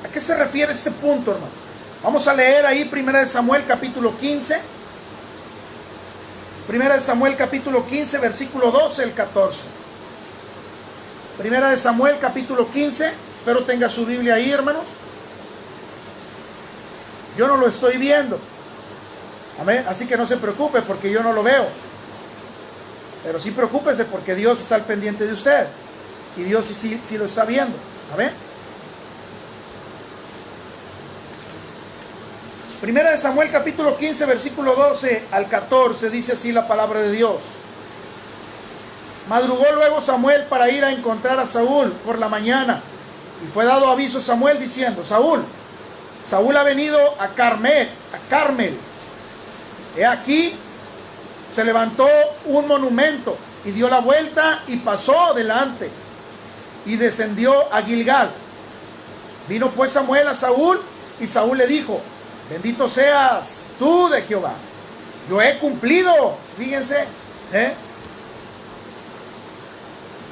¿A qué se refiere este punto, hermanos? Vamos a leer ahí 1 Samuel capítulo 15. 1 Primera de Samuel capítulo 15, versículo 12 al 14. Primera de Samuel capítulo 15. Espero tenga su Biblia ahí, hermanos. Yo no lo estoy viendo. Amén. Así que no se preocupe porque yo no lo veo. Pero sí preocúpese porque Dios está al pendiente de usted. Y Dios sí lo está viendo. Amén. Primera de Samuel capítulo 15 versículo 12 al 14 dice así la palabra de Dios. Madrugó luego Samuel para ir a encontrar a Saúl por la mañana. Y fue dado aviso a Samuel diciendo: Saúl ha venido a Carmel. He aquí, se levantó un monumento y dio la vuelta y pasó delante y descendió a Gilgal. Vino pues Samuel a Saúl y Saúl le dijo: bendito seas tú de Jehová. Yo he cumplido, fíjense,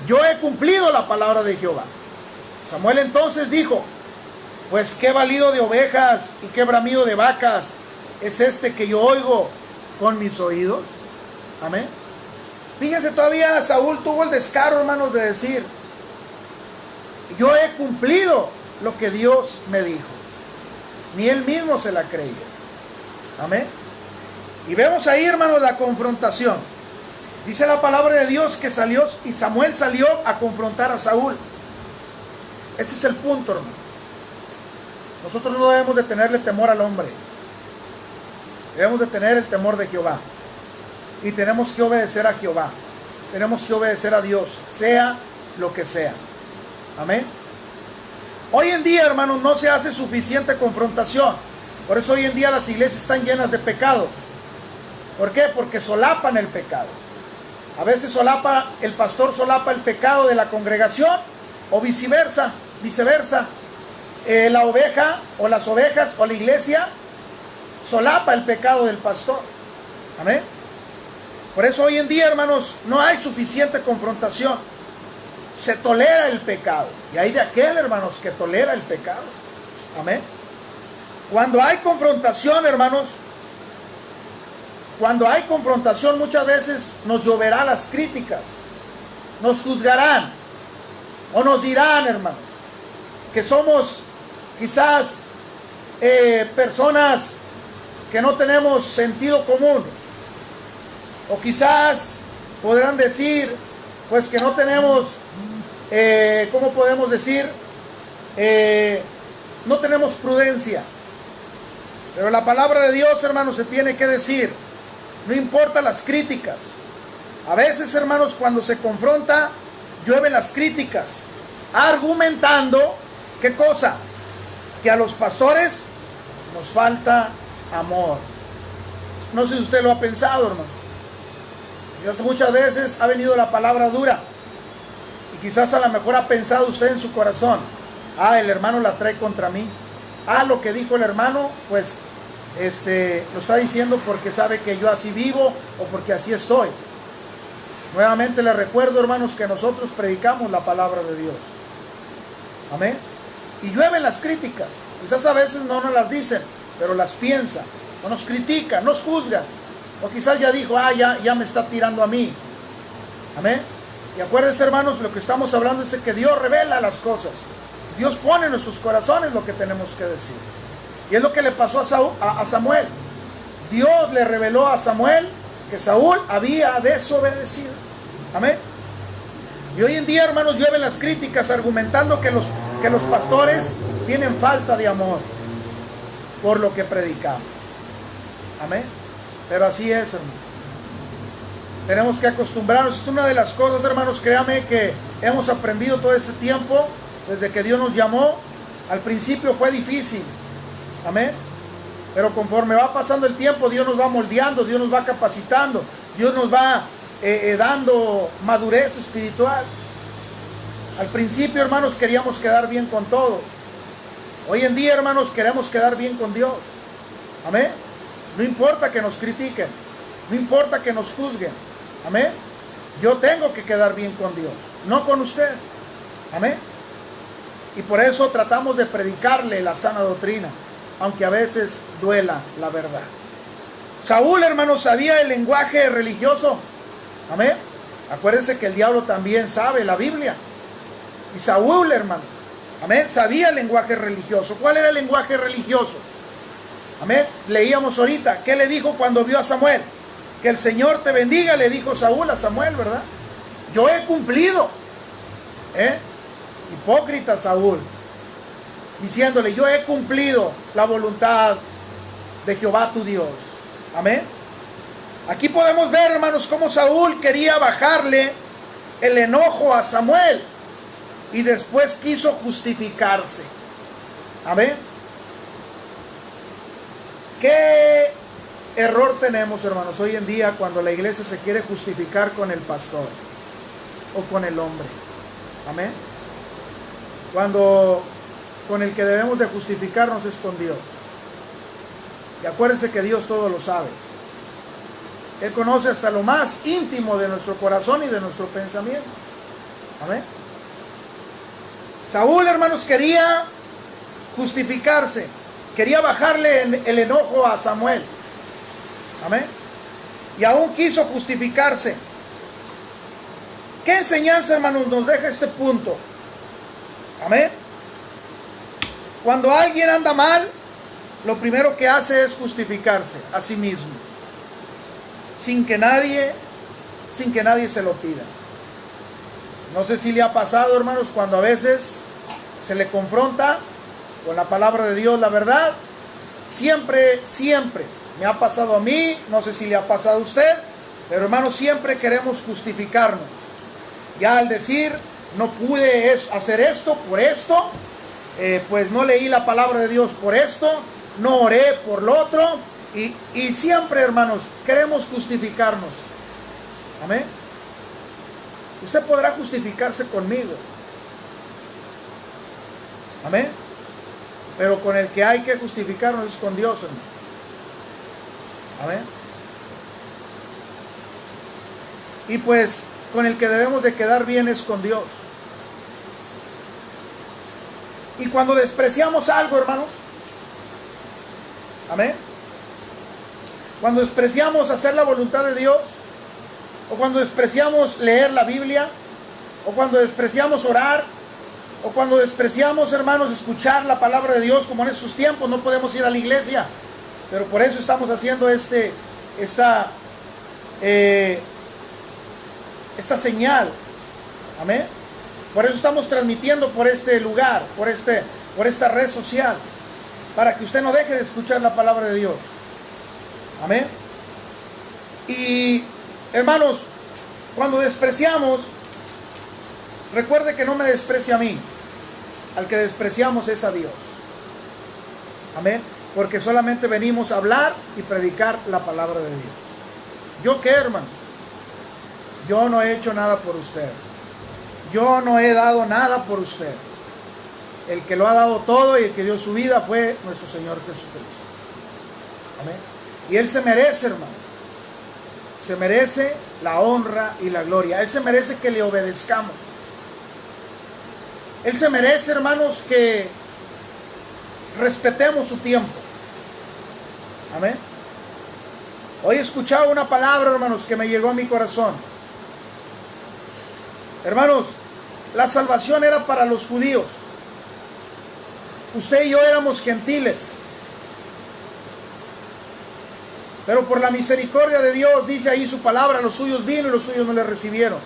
yo he cumplido la palabra de Jehová. Samuel entonces dijo: pues qué balido de ovejas y qué bramido de vacas es este que yo oigo con mis oídos. Amén. Fíjense, todavía Saúl tuvo el descaro, hermanos, de decir: yo he cumplido lo que Dios me dijo. Ni él mismo se la creyó. Amén. Y vemos ahí, hermanos, la confrontación. Dice la palabra de Dios que salió y Samuel salió a confrontar a Saúl. Este es el punto, hermano. Nosotros no debemos de tenerle temor al hombre. Debemos de tener el temor de Jehová. Y tenemos que obedecer a Jehová. Tenemos que obedecer a Dios, sea lo que sea. Amén. Hoy en día, hermanos, no se hace suficiente confrontación. Por eso hoy en día las iglesias están llenas de pecados. ¿Por qué? Porque solapan el pecado. A veces el pastor solapa el pecado de la congregación o viceversa. La oveja o las ovejas o la iglesia solapa el pecado del pastor. Amén. Por eso hoy en día, hermanos, no hay suficiente confrontación. Se tolera el pecado. Y hay de aquel, hermanos, que tolera el pecado. Amén. Cuando hay confrontación, hermanos, muchas veces nos lloverá las críticas. Nos juzgarán. O nos dirán, hermanos, que somos quizás personas que no tenemos sentido común. O quizás podrán decir, pues, que no tenemos, ¿cómo podemos decir? No tenemos prudencia. Pero la palabra de Dios, hermanos, se tiene que decir. No importa las críticas. A veces, hermanos, cuando se confronta, llueven las críticas, argumentando, ¿qué cosa? Que a los pastores nos falta amor. No sé si usted lo ha pensado, hermano. Quizás muchas veces ha venido la palabra dura. Y quizás a lo mejor ha pensado usted en su corazón: el hermano la trae contra mí. Lo que dijo el hermano, pues, lo está diciendo porque sabe que yo así vivo o porque así estoy. Nuevamente les recuerdo, hermanos, que nosotros predicamos la palabra de Dios. Amén. Y llueven las críticas. Quizás a veces no nos las dicen, pero las piensan, o nos critican, nos juzgan. O quizás ya dijo: ya me está tirando a mí. Amén. Y acuérdense, hermanos, lo que estamos hablando es de que Dios revela las cosas. Dios pone en nuestros corazones lo que tenemos que decir. Y es lo que le pasó a Samuel. Dios le reveló a Samuel que Saúl había desobedecido. Amén. Y hoy en día, hermanos, llueven las críticas argumentando que los pastores tienen falta de amor por lo que predicamos. Amén. Pero así es, hermano. Tenemos que acostumbrarnos. Es una de las cosas, hermanos, créame, que hemos aprendido todo este tiempo, desde que Dios nos llamó. Al principio fue difícil. Amén. Pero conforme va pasando el tiempo, Dios nos va moldeando, Dios nos va capacitando, Dios nos va dando madurez espiritual. Al principio, hermanos, queríamos quedar bien con todos. Hoy en día, hermanos, queremos quedar bien con Dios. Amén. No importa que nos critiquen, no importa que nos juzguen. Amén. Yo tengo que quedar bien con Dios, no con usted. Amén. Y por eso tratamos de predicarle la sana doctrina, aunque a veces duela la verdad. Saúl, hermanos, sabía el lenguaje religioso. Amén. Acuérdense que el diablo también sabe la Biblia. Y Saúl, hermanos, amén, sabía el lenguaje religioso. ¿Cuál era el lenguaje religioso? Amén. Leíamos ahorita. ¿Qué le dijo cuando vio a Samuel? Que el Señor te bendiga, le dijo Saúl a Samuel, ¿verdad? Yo he cumplido. Hipócrita Saúl. Diciéndole, yo he cumplido la voluntad de Jehová tu Dios. Amén. Aquí podemos ver, hermanos, cómo Saúl quería bajarle el enojo a Samuel y después quiso justificarse. Amén. ¿Qué error tenemos, hermanos, hoy en día cuando la iglesia se quiere justificar con el pastor o con el hombre? Amén. Cuando con el que debemos de justificarnos es con Dios. Y acuérdense que Dios todo lo sabe. Él conoce hasta lo más íntimo de nuestro corazón y de nuestro pensamiento. Amén. Saúl, hermanos, quería justificarse. Quería bajarle el enojo a Samuel. Amén. Y aún quiso justificarse. ¿Qué enseñanza, hermanos, nos deja este punto? Amén. Cuando alguien anda mal, lo primero que hace es justificarse a sí mismo, sin que nadie se lo pida. No sé si le ha pasado, hermanos, cuando a veces se le confronta con la palabra de Dios, la verdad. Siempre me ha pasado a mí, no sé si le ha pasado a usted, pero hermanos, siempre queremos justificarnos. Ya al decir, no pude hacer esto por esto, pues no leí la palabra de Dios por esto, no oré por lo otro, y siempre, hermanos, queremos justificarnos. Amén. Usted podrá justificarse conmigo. Amén. Pero con el que hay que justificarnos es con Dios, hermano. Amén. Y pues con el que debemos de quedar bien es con Dios. Y cuando despreciamos algo, hermanos, amén, cuando despreciamos hacer la voluntad de Dios, o cuando despreciamos leer la Biblia, o cuando despreciamos orar, o cuando despreciamos, hermanos, escuchar la palabra de Dios, como en estos tiempos no podemos ir a la iglesia, pero por eso estamos haciendo esta señal, amén. Por eso estamos transmitiendo por este lugar, por esta red social, para que usted no deje de escuchar la palabra de Dios. Amén. Y hermanos, cuando despreciamos, recuerde que no me desprecia a mí. Al que despreciamos es a Dios. Amén. Porque solamente venimos a hablar y predicar la palabra de Dios. ¿Yo qué, hermanos? Yo no he hecho nada por usted. Yo no he dado nada por usted. El que lo ha dado todo y el que dio su vida fue nuestro Señor Jesucristo. Amén. Y Él se merece, hermanos. Se merece la honra y la gloria. Él se merece que le obedezcamos. Él se merece, hermanos, que respetemos su tiempo. Amén. Hoy escuchaba una palabra, hermanos, que me llegó a mi corazón. Hermanos, la salvación era para los judíos. Usted y yo éramos gentiles. Pero por la misericordia de Dios, dice ahí su palabra, los suyos vino y los suyos no le recibieron.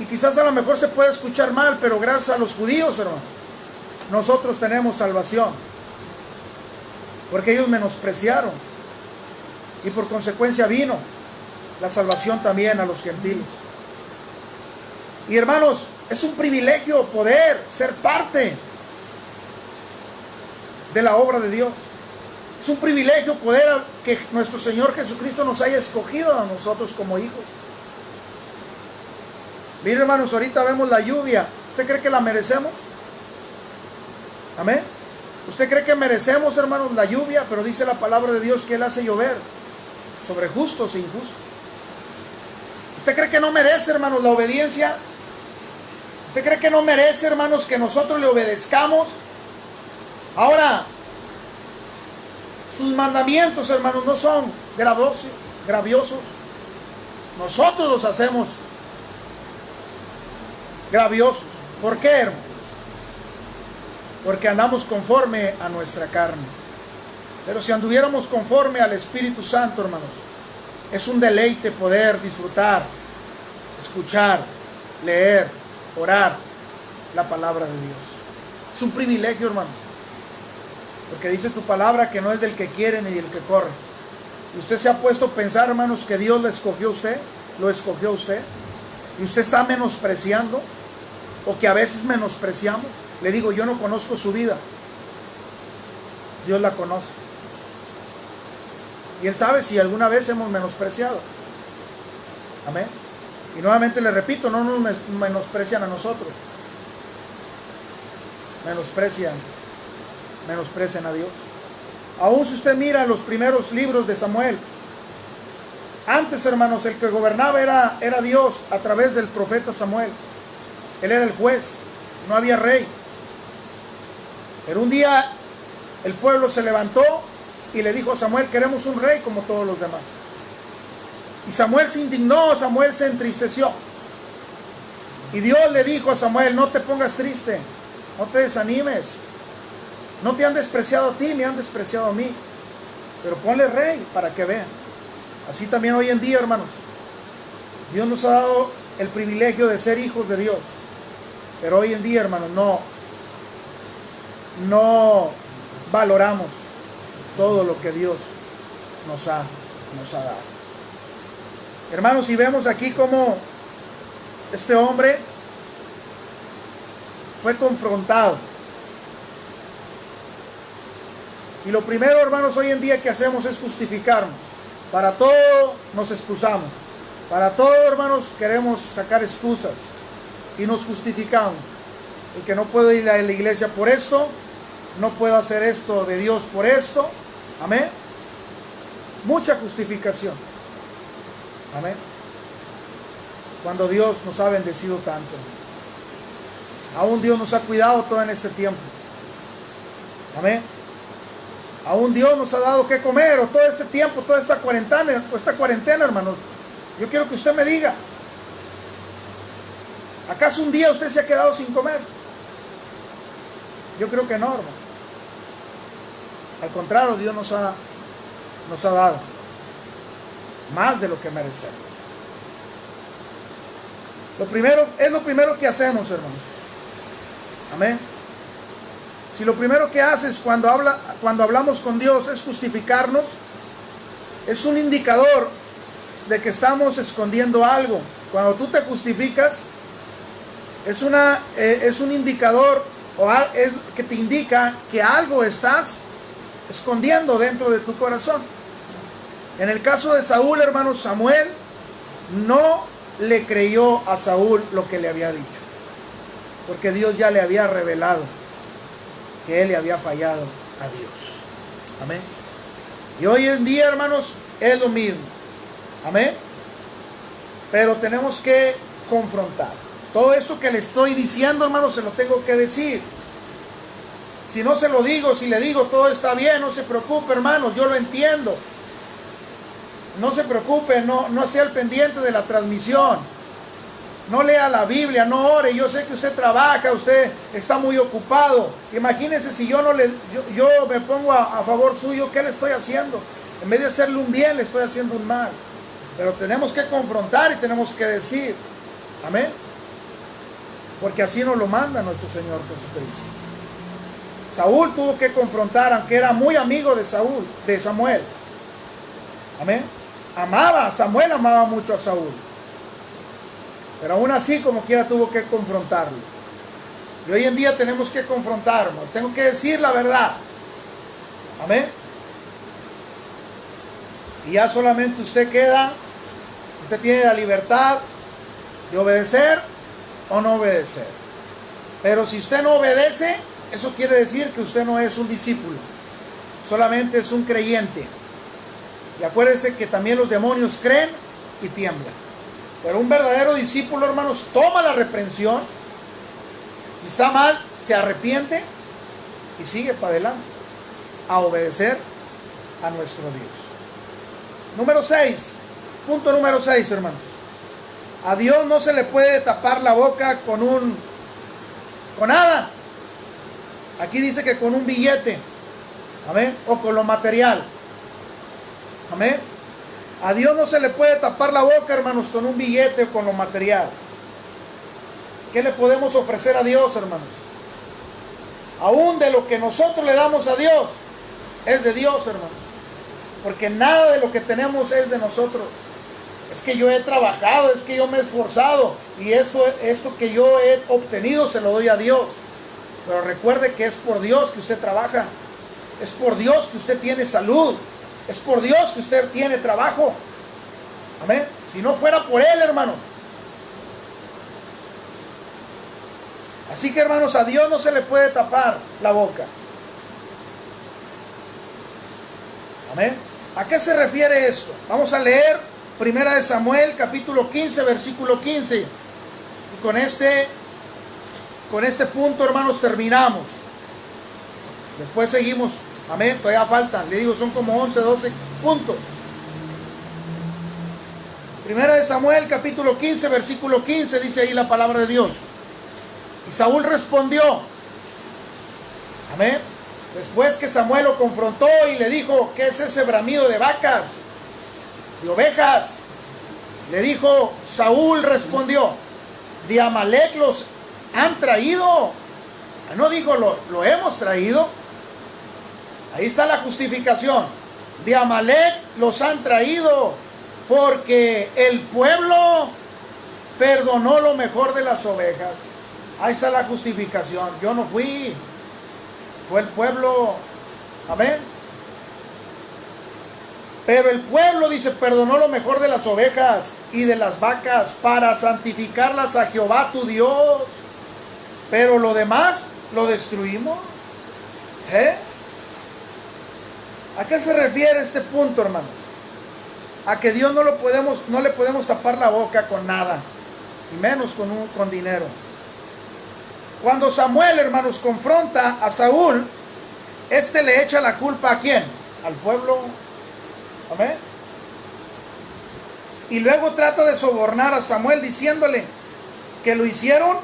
Y quizás a lo mejor se puede escuchar mal, pero gracias a los judíos, hermano, nosotros tenemos salvación. Porque ellos menospreciaron. Y por consecuencia vino la salvación también a los gentiles. Y hermanos, es un privilegio poder ser parte de la obra de Dios. Es un privilegio poder que nuestro Señor Jesucristo nos haya escogido a nosotros como hijos. Miren, hermanos, ahorita vemos la lluvia. ¿Usted cree que la merecemos? Amén. ¿Usted cree que merecemos, hermanos, la lluvia? Pero dice la palabra de Dios que Él hace llover sobre justos e injustos. ¿Usted cree que no merece, hermanos, la obediencia? ¿Usted cree que no merece, hermanos, que nosotros le obedezcamos? Ahora, Sus mandamientos, hermanos, no son graviosos. Nosotros los hacemos graviosos. ¿Por qué, hermano? Porque andamos conforme a nuestra carne. Pero si anduviéramos conforme al Espíritu Santo, hermanos, es un deleite poder disfrutar, escuchar, leer, orar la palabra de Dios. Es un privilegio, hermanos. Porque dice tu palabra que no es del que quiere ni del que corre. Y usted se ha puesto a pensar, hermanos, que Dios lo escogió a usted. Y usted está menospreciando, o que a veces menospreciamos. Le digo, yo no conozco su vida. Dios la conoce. Y Él sabe si alguna vez hemos menospreciado. Amén. Y nuevamente le repito, no nos menosprecian a nosotros. Menosprecian a Dios. Aún si usted mira los primeros libros de Samuel, antes, hermanos, el que gobernaba era Dios a través del profeta Samuel. Él era el juez, no había rey. Pero un día el pueblo se levantó y le dijo a Samuel, queremos un rey como todos los demás. Y Samuel se indignó, Samuel se entristeció. Y Dios le dijo a Samuel, no te pongas triste, no te desanimes. No te han despreciado a ti, me han despreciado a mí. Pero ponle rey para que vean. Así también hoy en día, hermanos, Dios nos ha dado el privilegio de ser hijos de Dios. Pero hoy en día, hermanos, no valoramos todo lo que Dios nos ha dado. Hermanos, y vemos aquí cómo este hombre fue confrontado. Y lo primero, hermanos, hoy en día que hacemos es justificarnos. Para todo nos excusamos. Para todo, hermanos, queremos sacar excusas. Y nos justificamos. El que no puedo ir a la iglesia por esto. No puedo hacer esto de Dios por esto. Amén. Mucha justificación. Amén. Cuando Dios nos ha bendecido tanto. Aún Dios nos ha cuidado todo en este tiempo. Amén. Aún Dios nos ha dado que comer, o todo este tiempo, toda esta cuarentena, hermanos. Yo quiero que usted me diga, ¿acaso un día usted se ha quedado sin comer? Yo creo que no, hermano. Al contrario, Dios nos ha dado más de lo que merecemos. Lo primero que hacemos, hermanos. Amén. Si lo primero que haces cuando hablamos con Dios es justificarnos, es un indicador de que estamos escondiendo algo. Cuando tú te justificas, es un indicador que te indica que algo estás escondiendo dentro de tu corazón. En el caso de Saúl, hermanos, Samuel no le creyó a Saúl lo que le había dicho, porque Dios ya le había revelado que él le había fallado a Dios. Amén. Y hoy en día, hermanos, es lo mismo. Amén. Pero tenemos que confrontar. Todo esto que le estoy diciendo, hermanos, se lo tengo que decir. Si no se lo digo, si le digo todo está bien, no se preocupe, hermanos, yo lo entiendo. No se preocupe, no esté al pendiente de la transmisión. No lea la Biblia, no ore. Yo sé que usted trabaja, usted está muy ocupado. Imagínese si yo me pongo a favor suyo, ¿qué le estoy haciendo? En vez de hacerle un bien, le estoy haciendo un mal. Pero tenemos que confrontar y tenemos que decir. Amén. Porque así nos lo manda nuestro Señor Jesucristo. Saúl tuvo que confrontar, aunque era muy amigo de Samuel. Amén. Samuel amaba mucho a Saúl. Pero aún así, como quiera, tuvo que confrontarlo. Y hoy en día tenemos que confrontarnos. Tengo que decir la verdad. Amén. Y ya solamente usted tiene la libertad de obedecer o no obedecer. Pero si usted no obedece, eso quiere decir que usted no es un discípulo. Solamente es un creyente. Y acuérdense que también los demonios creen y tiemblan. Pero un verdadero discípulo, hermanos, toma la reprensión. Si está mal, se arrepiente y sigue para adelante a obedecer a nuestro Dios. Número 6, punto número 6, hermanos. A Dios no se le puede tapar la boca con nada. Aquí dice que con un billete, amén, o con lo material, amén. A Dios no se le puede tapar la boca, hermanos, con un billete o con lo material. ¿Qué le podemos ofrecer a Dios, hermanos? Aún de lo que nosotros le damos a Dios, es de Dios, hermanos. Porque nada de lo que tenemos es de nosotros. Es que yo he trabajado, es que yo me he esforzado, y esto que yo he obtenido se lo doy a Dios. Pero recuerde que es por Dios que usted trabaja. Es por Dios que usted tiene salud. Es por Dios que usted tiene trabajo. Amén. Si no fuera por Él, hermanos. Así que, hermanos, a Dios no se le puede tapar la boca. Amén. ¿A qué se refiere esto? Vamos a leer 1 Samuel capítulo 15, versículo 15. Y con este punto, hermanos, terminamos. Después seguimos. Amén. Todavía faltan. Le digo, son como 11, 12 puntos. 1 Samuel capítulo 15, versículo 15. Dice ahí la palabra de Dios. Y Saúl respondió. Amén. Después que Samuel lo confrontó y le dijo, ¿qué es ese bramido de vacas, de ovejas? Le dijo, Saúl respondió, ¿de Amalec los han traído? No dijo, lo hemos traído. Ahí está la justificación. De Amalec los han traído, porque el pueblo perdonó lo mejor de las ovejas. Ahí está la justificación. Yo no fui, fue el pueblo. Amén. Pero el pueblo, dice, perdonó lo mejor de las ovejas y de las vacas para santificarlas a Jehová tu Dios. Pero lo demás lo destruimos. ¿A qué se refiere este punto, hermanos? A que Dios no le podemos tapar la boca con nada, y menos con dinero. Cuando Samuel, hermanos, confronta a Saúl, le echa la culpa ¿a quién? Al pueblo. Amén. Y luego trata de sobornar a Samuel diciéndole que lo hicieron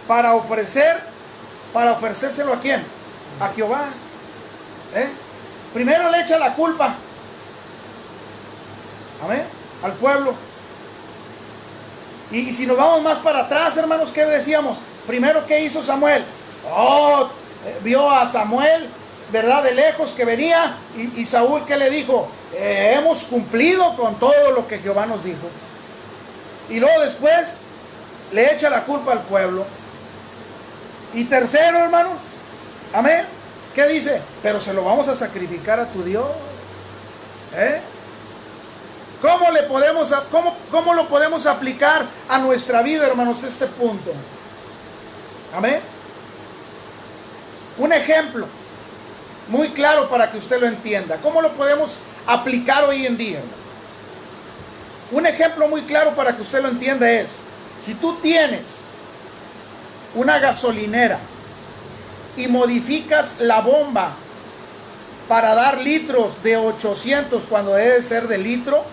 para ofrecérselo ¿a quién? A Jehová. Primero le echa la culpa, amén, al pueblo. Y si nos vamos más para atrás, hermanos, ¿qué decíamos? Primero, ¿qué hizo Samuel? Vio a Samuel, ¿verdad?, de lejos que venía, y Saúl, ¿qué le dijo? Hemos cumplido con todo lo que Jehová nos dijo. Y luego después le echa la culpa al pueblo. Y tercero, hermanos, amén, ¿qué dice? Pero se lo vamos a sacrificar a tu Dios. ¿Cómo lo podemos aplicar a nuestra vida, hermanos, este punto? Amén. Un ejemplo muy claro para que usted lo entienda. ¿Cómo lo podemos aplicar hoy en día, hermano? Un ejemplo muy claro para que usted lo entienda es, si tú tienes una gasolinera y modificas la bomba para dar litros de 800 cuando debe ser de litro,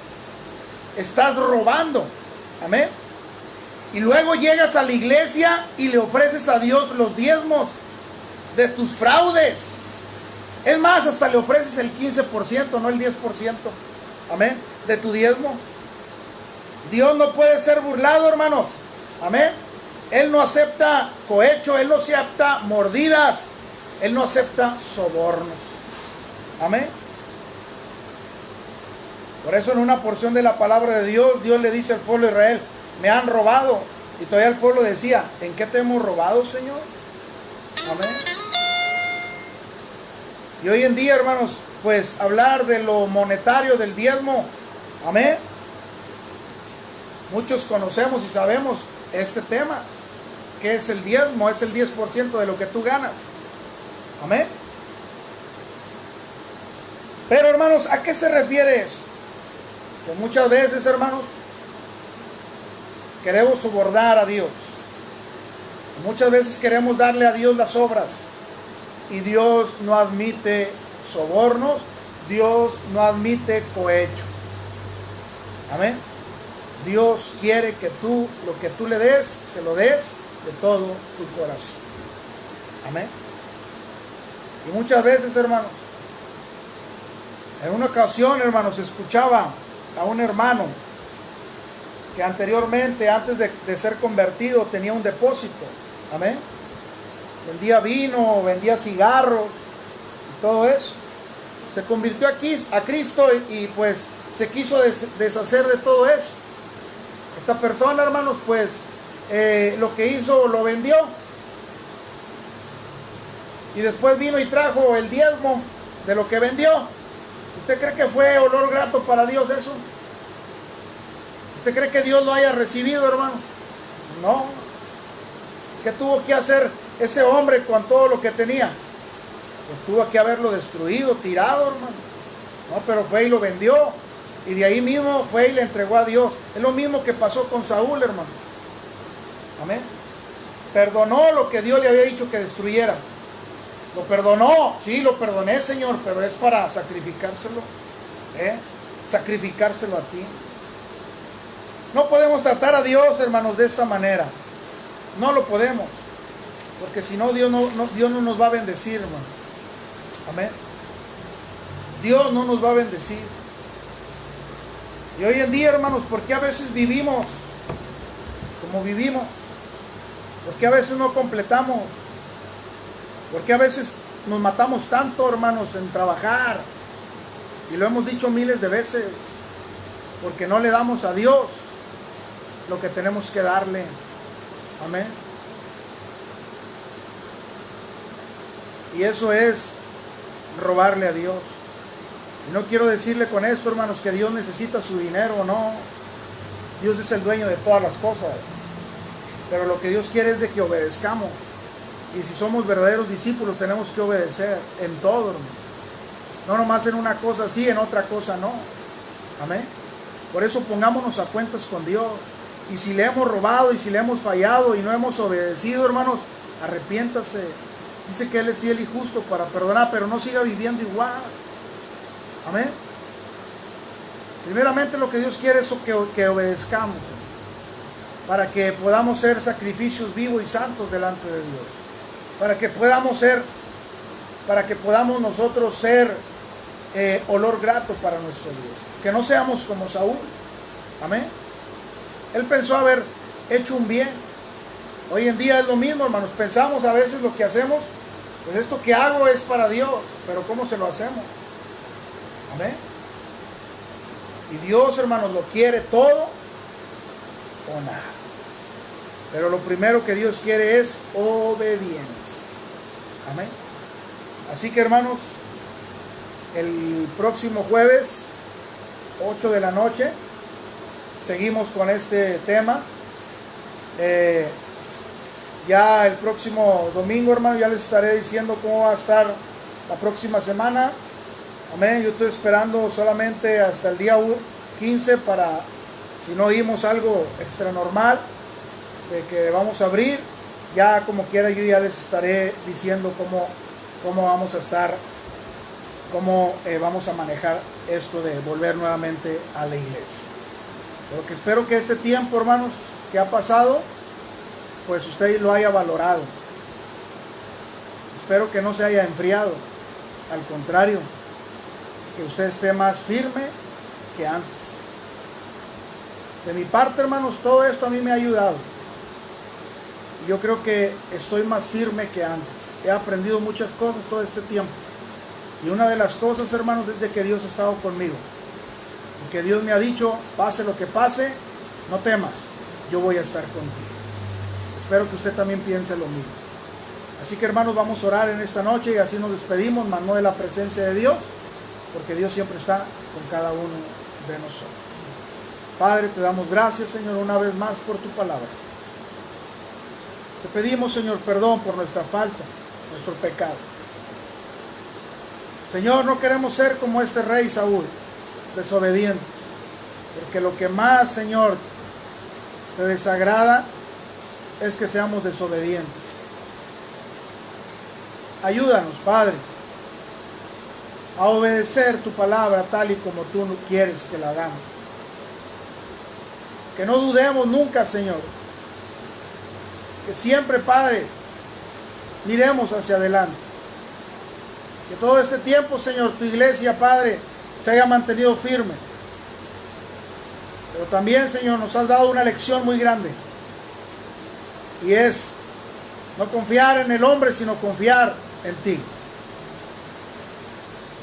estás robando. Amén. Y luego llegas a la iglesia y le ofreces a Dios los diezmos de tus fraudes. Es más, hasta le ofreces el 15%, no el 10%. Amén. De tu diezmo. Dios no puede ser burlado, hermanos. Amén. Él no acepta cohecho, Él no acepta mordidas, Él no acepta sobornos. Amén. Por eso en una porción de la palabra de Dios, Dios le dice al pueblo de Israel, me han robado. Y todavía el pueblo decía, ¿en qué te hemos robado, Señor? Amén. Y hoy en día, hermanos, pues hablar de lo monetario, del diezmo, amén. Muchos conocemos y sabemos este tema, que es el diezmo, es el 10% de lo que tú ganas. Amén. Pero, hermanos, ¿a qué se refiere eso? Que muchas veces, hermanos, queremos sobornar a Dios. Muchas veces queremos darle a Dios las obras. Y Dios no admite sobornos Dios no admite cohecho. Amén. Dios quiere que tú, lo que tú le des, se lo des de todo tu corazón. Amén. Y muchas veces, hermanos, en una ocasión, hermanos, escuchaba a un hermano que anteriormente, antes de ser convertido, tenía un depósito. Amén. Vendía vino, vendía cigarros y todo eso. Se convirtió aquí a Cristo y pues se quiso deshacer de todo eso. Esta persona, hermanos, pues lo que hizo, lo vendió. Y después vino y trajo el diezmo de lo que vendió. ¿Usted cree que fue olor grato para Dios eso? ¿Usted cree que Dios lo haya recibido, hermano? No. ¿Qué tuvo que hacer ese hombre con todo lo que tenía? Pues tuvo que haberlo destruido, tirado, hermano. No, pero fue y lo vendió. Y de ahí mismo fue y le entregó a Dios. Es lo mismo que pasó con Saúl, hermano. Amén. Perdonó lo que Dios le había dicho que destruyera. Lo perdonó. Sí, lo perdoné, Señor, pero es para sacrificárselo. Sacrificárselo a ti. No podemos tratar a Dios, hermanos, de esta manera. No lo podemos. Porque si no, Dios no nos va a bendecir, hermanos. Amén. Dios no nos va a bendecir. Y hoy en día, hermanos, ¿por qué a veces vivimos como vivimos? ¿Por qué a veces no completamos? ¿Por qué a veces nos matamos tanto, hermanos, en trabajar? Y lo hemos dicho miles de veces. Porque no le damos a Dios lo que tenemos que darle. Amén. Y eso es robarle a Dios. Y no quiero decirle con esto, hermanos, que Dios necesita su dinero, no. Dios es el dueño de todas las cosas. Pero lo que Dios quiere es de que obedezcamos. Y si somos verdaderos discípulos, tenemos que obedecer en todo, hermano. No nomás en una cosa sí, en otra cosa no. Amén. Por eso pongámonos a cuentas con Dios. Y si le hemos robado y si le hemos fallado y no hemos obedecido, hermanos, arrepiéntase. Dice que Él es fiel y justo para perdonar, pero no siga viviendo igual. Amén. Primeramente lo que Dios quiere es que obedezcamos, para que podamos ser sacrificios vivos y santos delante de Dios. Para que podamos nosotros ser olor grato para nuestro Dios. Que no seamos como Saúl. Amén. Él pensó haber hecho un bien. Hoy en día es lo mismo, hermanos. Pensamos a veces lo que hacemos, pues esto que hago es para Dios, pero ¿cómo se lo hacemos? Amén. Y Dios, hermanos, lo quiere todo o nada. Pero lo primero que Dios quiere es obediencia. Amén. Así que, hermanos, el próximo jueves, 8 de la noche, seguimos con este tema. Ya el próximo domingo, hermano, ya les estaré diciendo cómo va a estar la próxima semana. Amén. Yo estoy esperando solamente hasta el día 15 para, si no oímos algo extra normal, de que vamos a abrir, ya como quiera yo ya les estaré diciendo cómo vamos a estar, cómo vamos a manejar esto de volver nuevamente a la iglesia. Pero que espero que este tiempo, hermanos, que ha pasado, pues usted lo haya valorado. Espero que no se haya enfriado. Al contrario, que usted esté más firme que antes. De mi parte, hermanos, todo esto a mí me ha ayudado. Y yo creo que estoy más firme que antes. He aprendido muchas cosas todo este tiempo. Y una de las cosas, hermanos, es de que Dios ha estado conmigo. Y que Dios me ha dicho, pase lo que pase, no temas, yo voy a estar contigo. Espero que usted también piense lo mismo. Así que, hermanos, vamos a orar en esta noche y así nos despedimos, mas no de la presencia de Dios, porque Dios siempre está con cada uno de nosotros. Padre, te damos gracias, Señor, una vez más por tu palabra. Te pedimos, Señor, perdón por nuestra falta, nuestro pecado. Señor, no queremos ser como este rey Saúl, desobedientes, porque lo que más, Señor, te desagrada es que seamos desobedientes. Ayúdanos, Padre, a obedecer tu palabra tal y como tú quieres que la hagamos. Que no dudemos nunca, Señor. Que siempre, Padre, miremos hacia adelante. Que todo este tiempo, Señor, tu iglesia, Padre, se haya mantenido firme. Pero también, Señor, nos has dado una lección muy grande. Y es no confiar en el hombre, sino confiar en ti.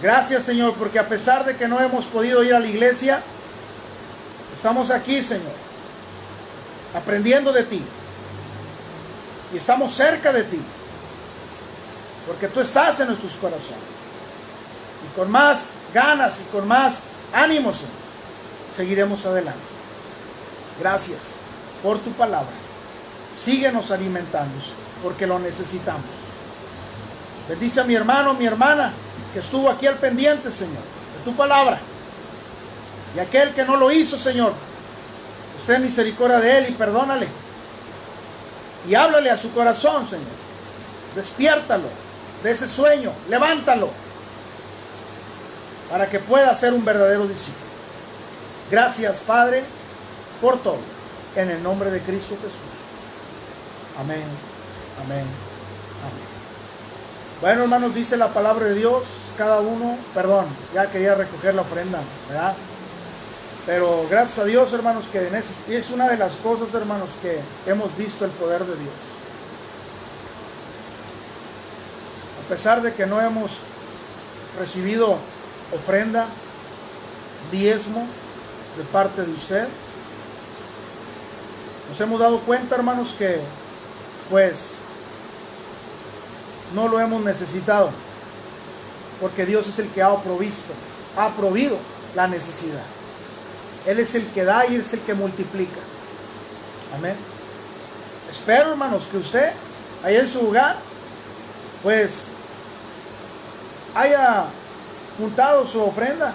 Gracias, Señor, porque a pesar de que no hemos podido ir a la iglesia, estamos aquí, Señor, aprendiendo de ti. Y estamos cerca de ti, porque tú estás en nuestros corazones. Y con más ganas y con más ánimo, Señor, seguiremos adelante. Gracias por tu palabra. Síguenos alimentando, porque lo necesitamos. Bendice a mi hermano, mi hermana, que estuvo aquí al pendiente, Señor, de tu palabra. Y aquel que no lo hizo, Señor, ten misericordia de él y perdónale. Y háblale a su corazón, Señor. Despiértalo de ese sueño, levántalo, para que pueda ser un verdadero discípulo. Gracias, Padre, por todo. En el nombre de Cristo Jesús. Amén, amén, amén. Bueno, hermanos, dice la palabra de Dios, cada uno, ya quería recoger la ofrenda, ¿verdad? Pero gracias a Dios, hermanos, que es una de las cosas, hermanos, que hemos visto el poder de Dios. A pesar de que no hemos recibido ofrenda, diezmo de parte de usted, nos hemos dado cuenta, hermanos, que pues no lo hemos necesitado, porque Dios es el que ha provido la necesidad. Él es el que da y Él es el que multiplica. Amén. Espero, hermanos, que usted, allá en su hogar, pues haya juntado su ofrenda,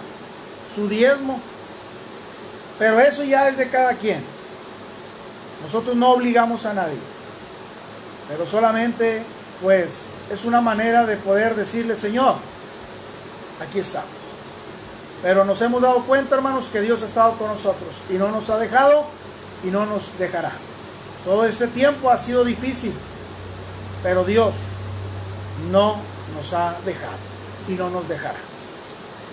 su diezmo. Pero eso ya es de cada quien. Nosotros no obligamos a nadie. Pero solamente, pues, es una manera de poder decirle, Señor, aquí estamos. Pero nos hemos dado cuenta, hermanos, que Dios ha estado con nosotros y no nos ha dejado y no nos dejará. Todo este tiempo ha sido difícil, pero Dios no nos ha dejado y no nos dejará.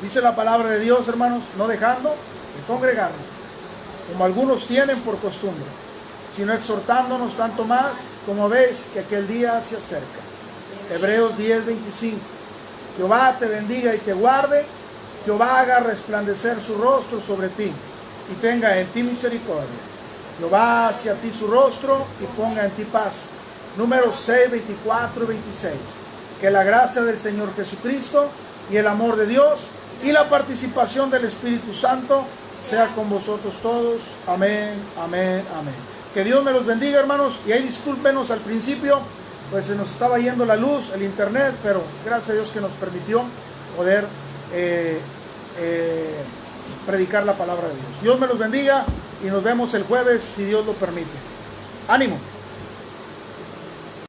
Dice la palabra de Dios, hermanos, no dejando de congregarnos, como algunos tienen por costumbre, sino exhortándonos tanto más como veis que aquel día se acerca. Hebreos 10:25. Jehová te bendiga y te guarde. Jehová haga resplandecer su rostro sobre ti y tenga en ti misericordia. Jehová hacia ti su rostro y ponga en ti paz. Números 6, 24 y 26. Que la gracia del Señor Jesucristo y el amor de Dios y la participación del Espíritu Santo sea con vosotros todos. Amén, amén, amén. Que Dios me los bendiga, hermanos. Y ahí discúlpenos al principio, pues se nos estaba yendo la luz, el internet, pero gracias a Dios que nos permitió poder predicar la palabra de Dios. Dios me los bendiga y nos vemos el jueves si Dios lo permite. Ánimo.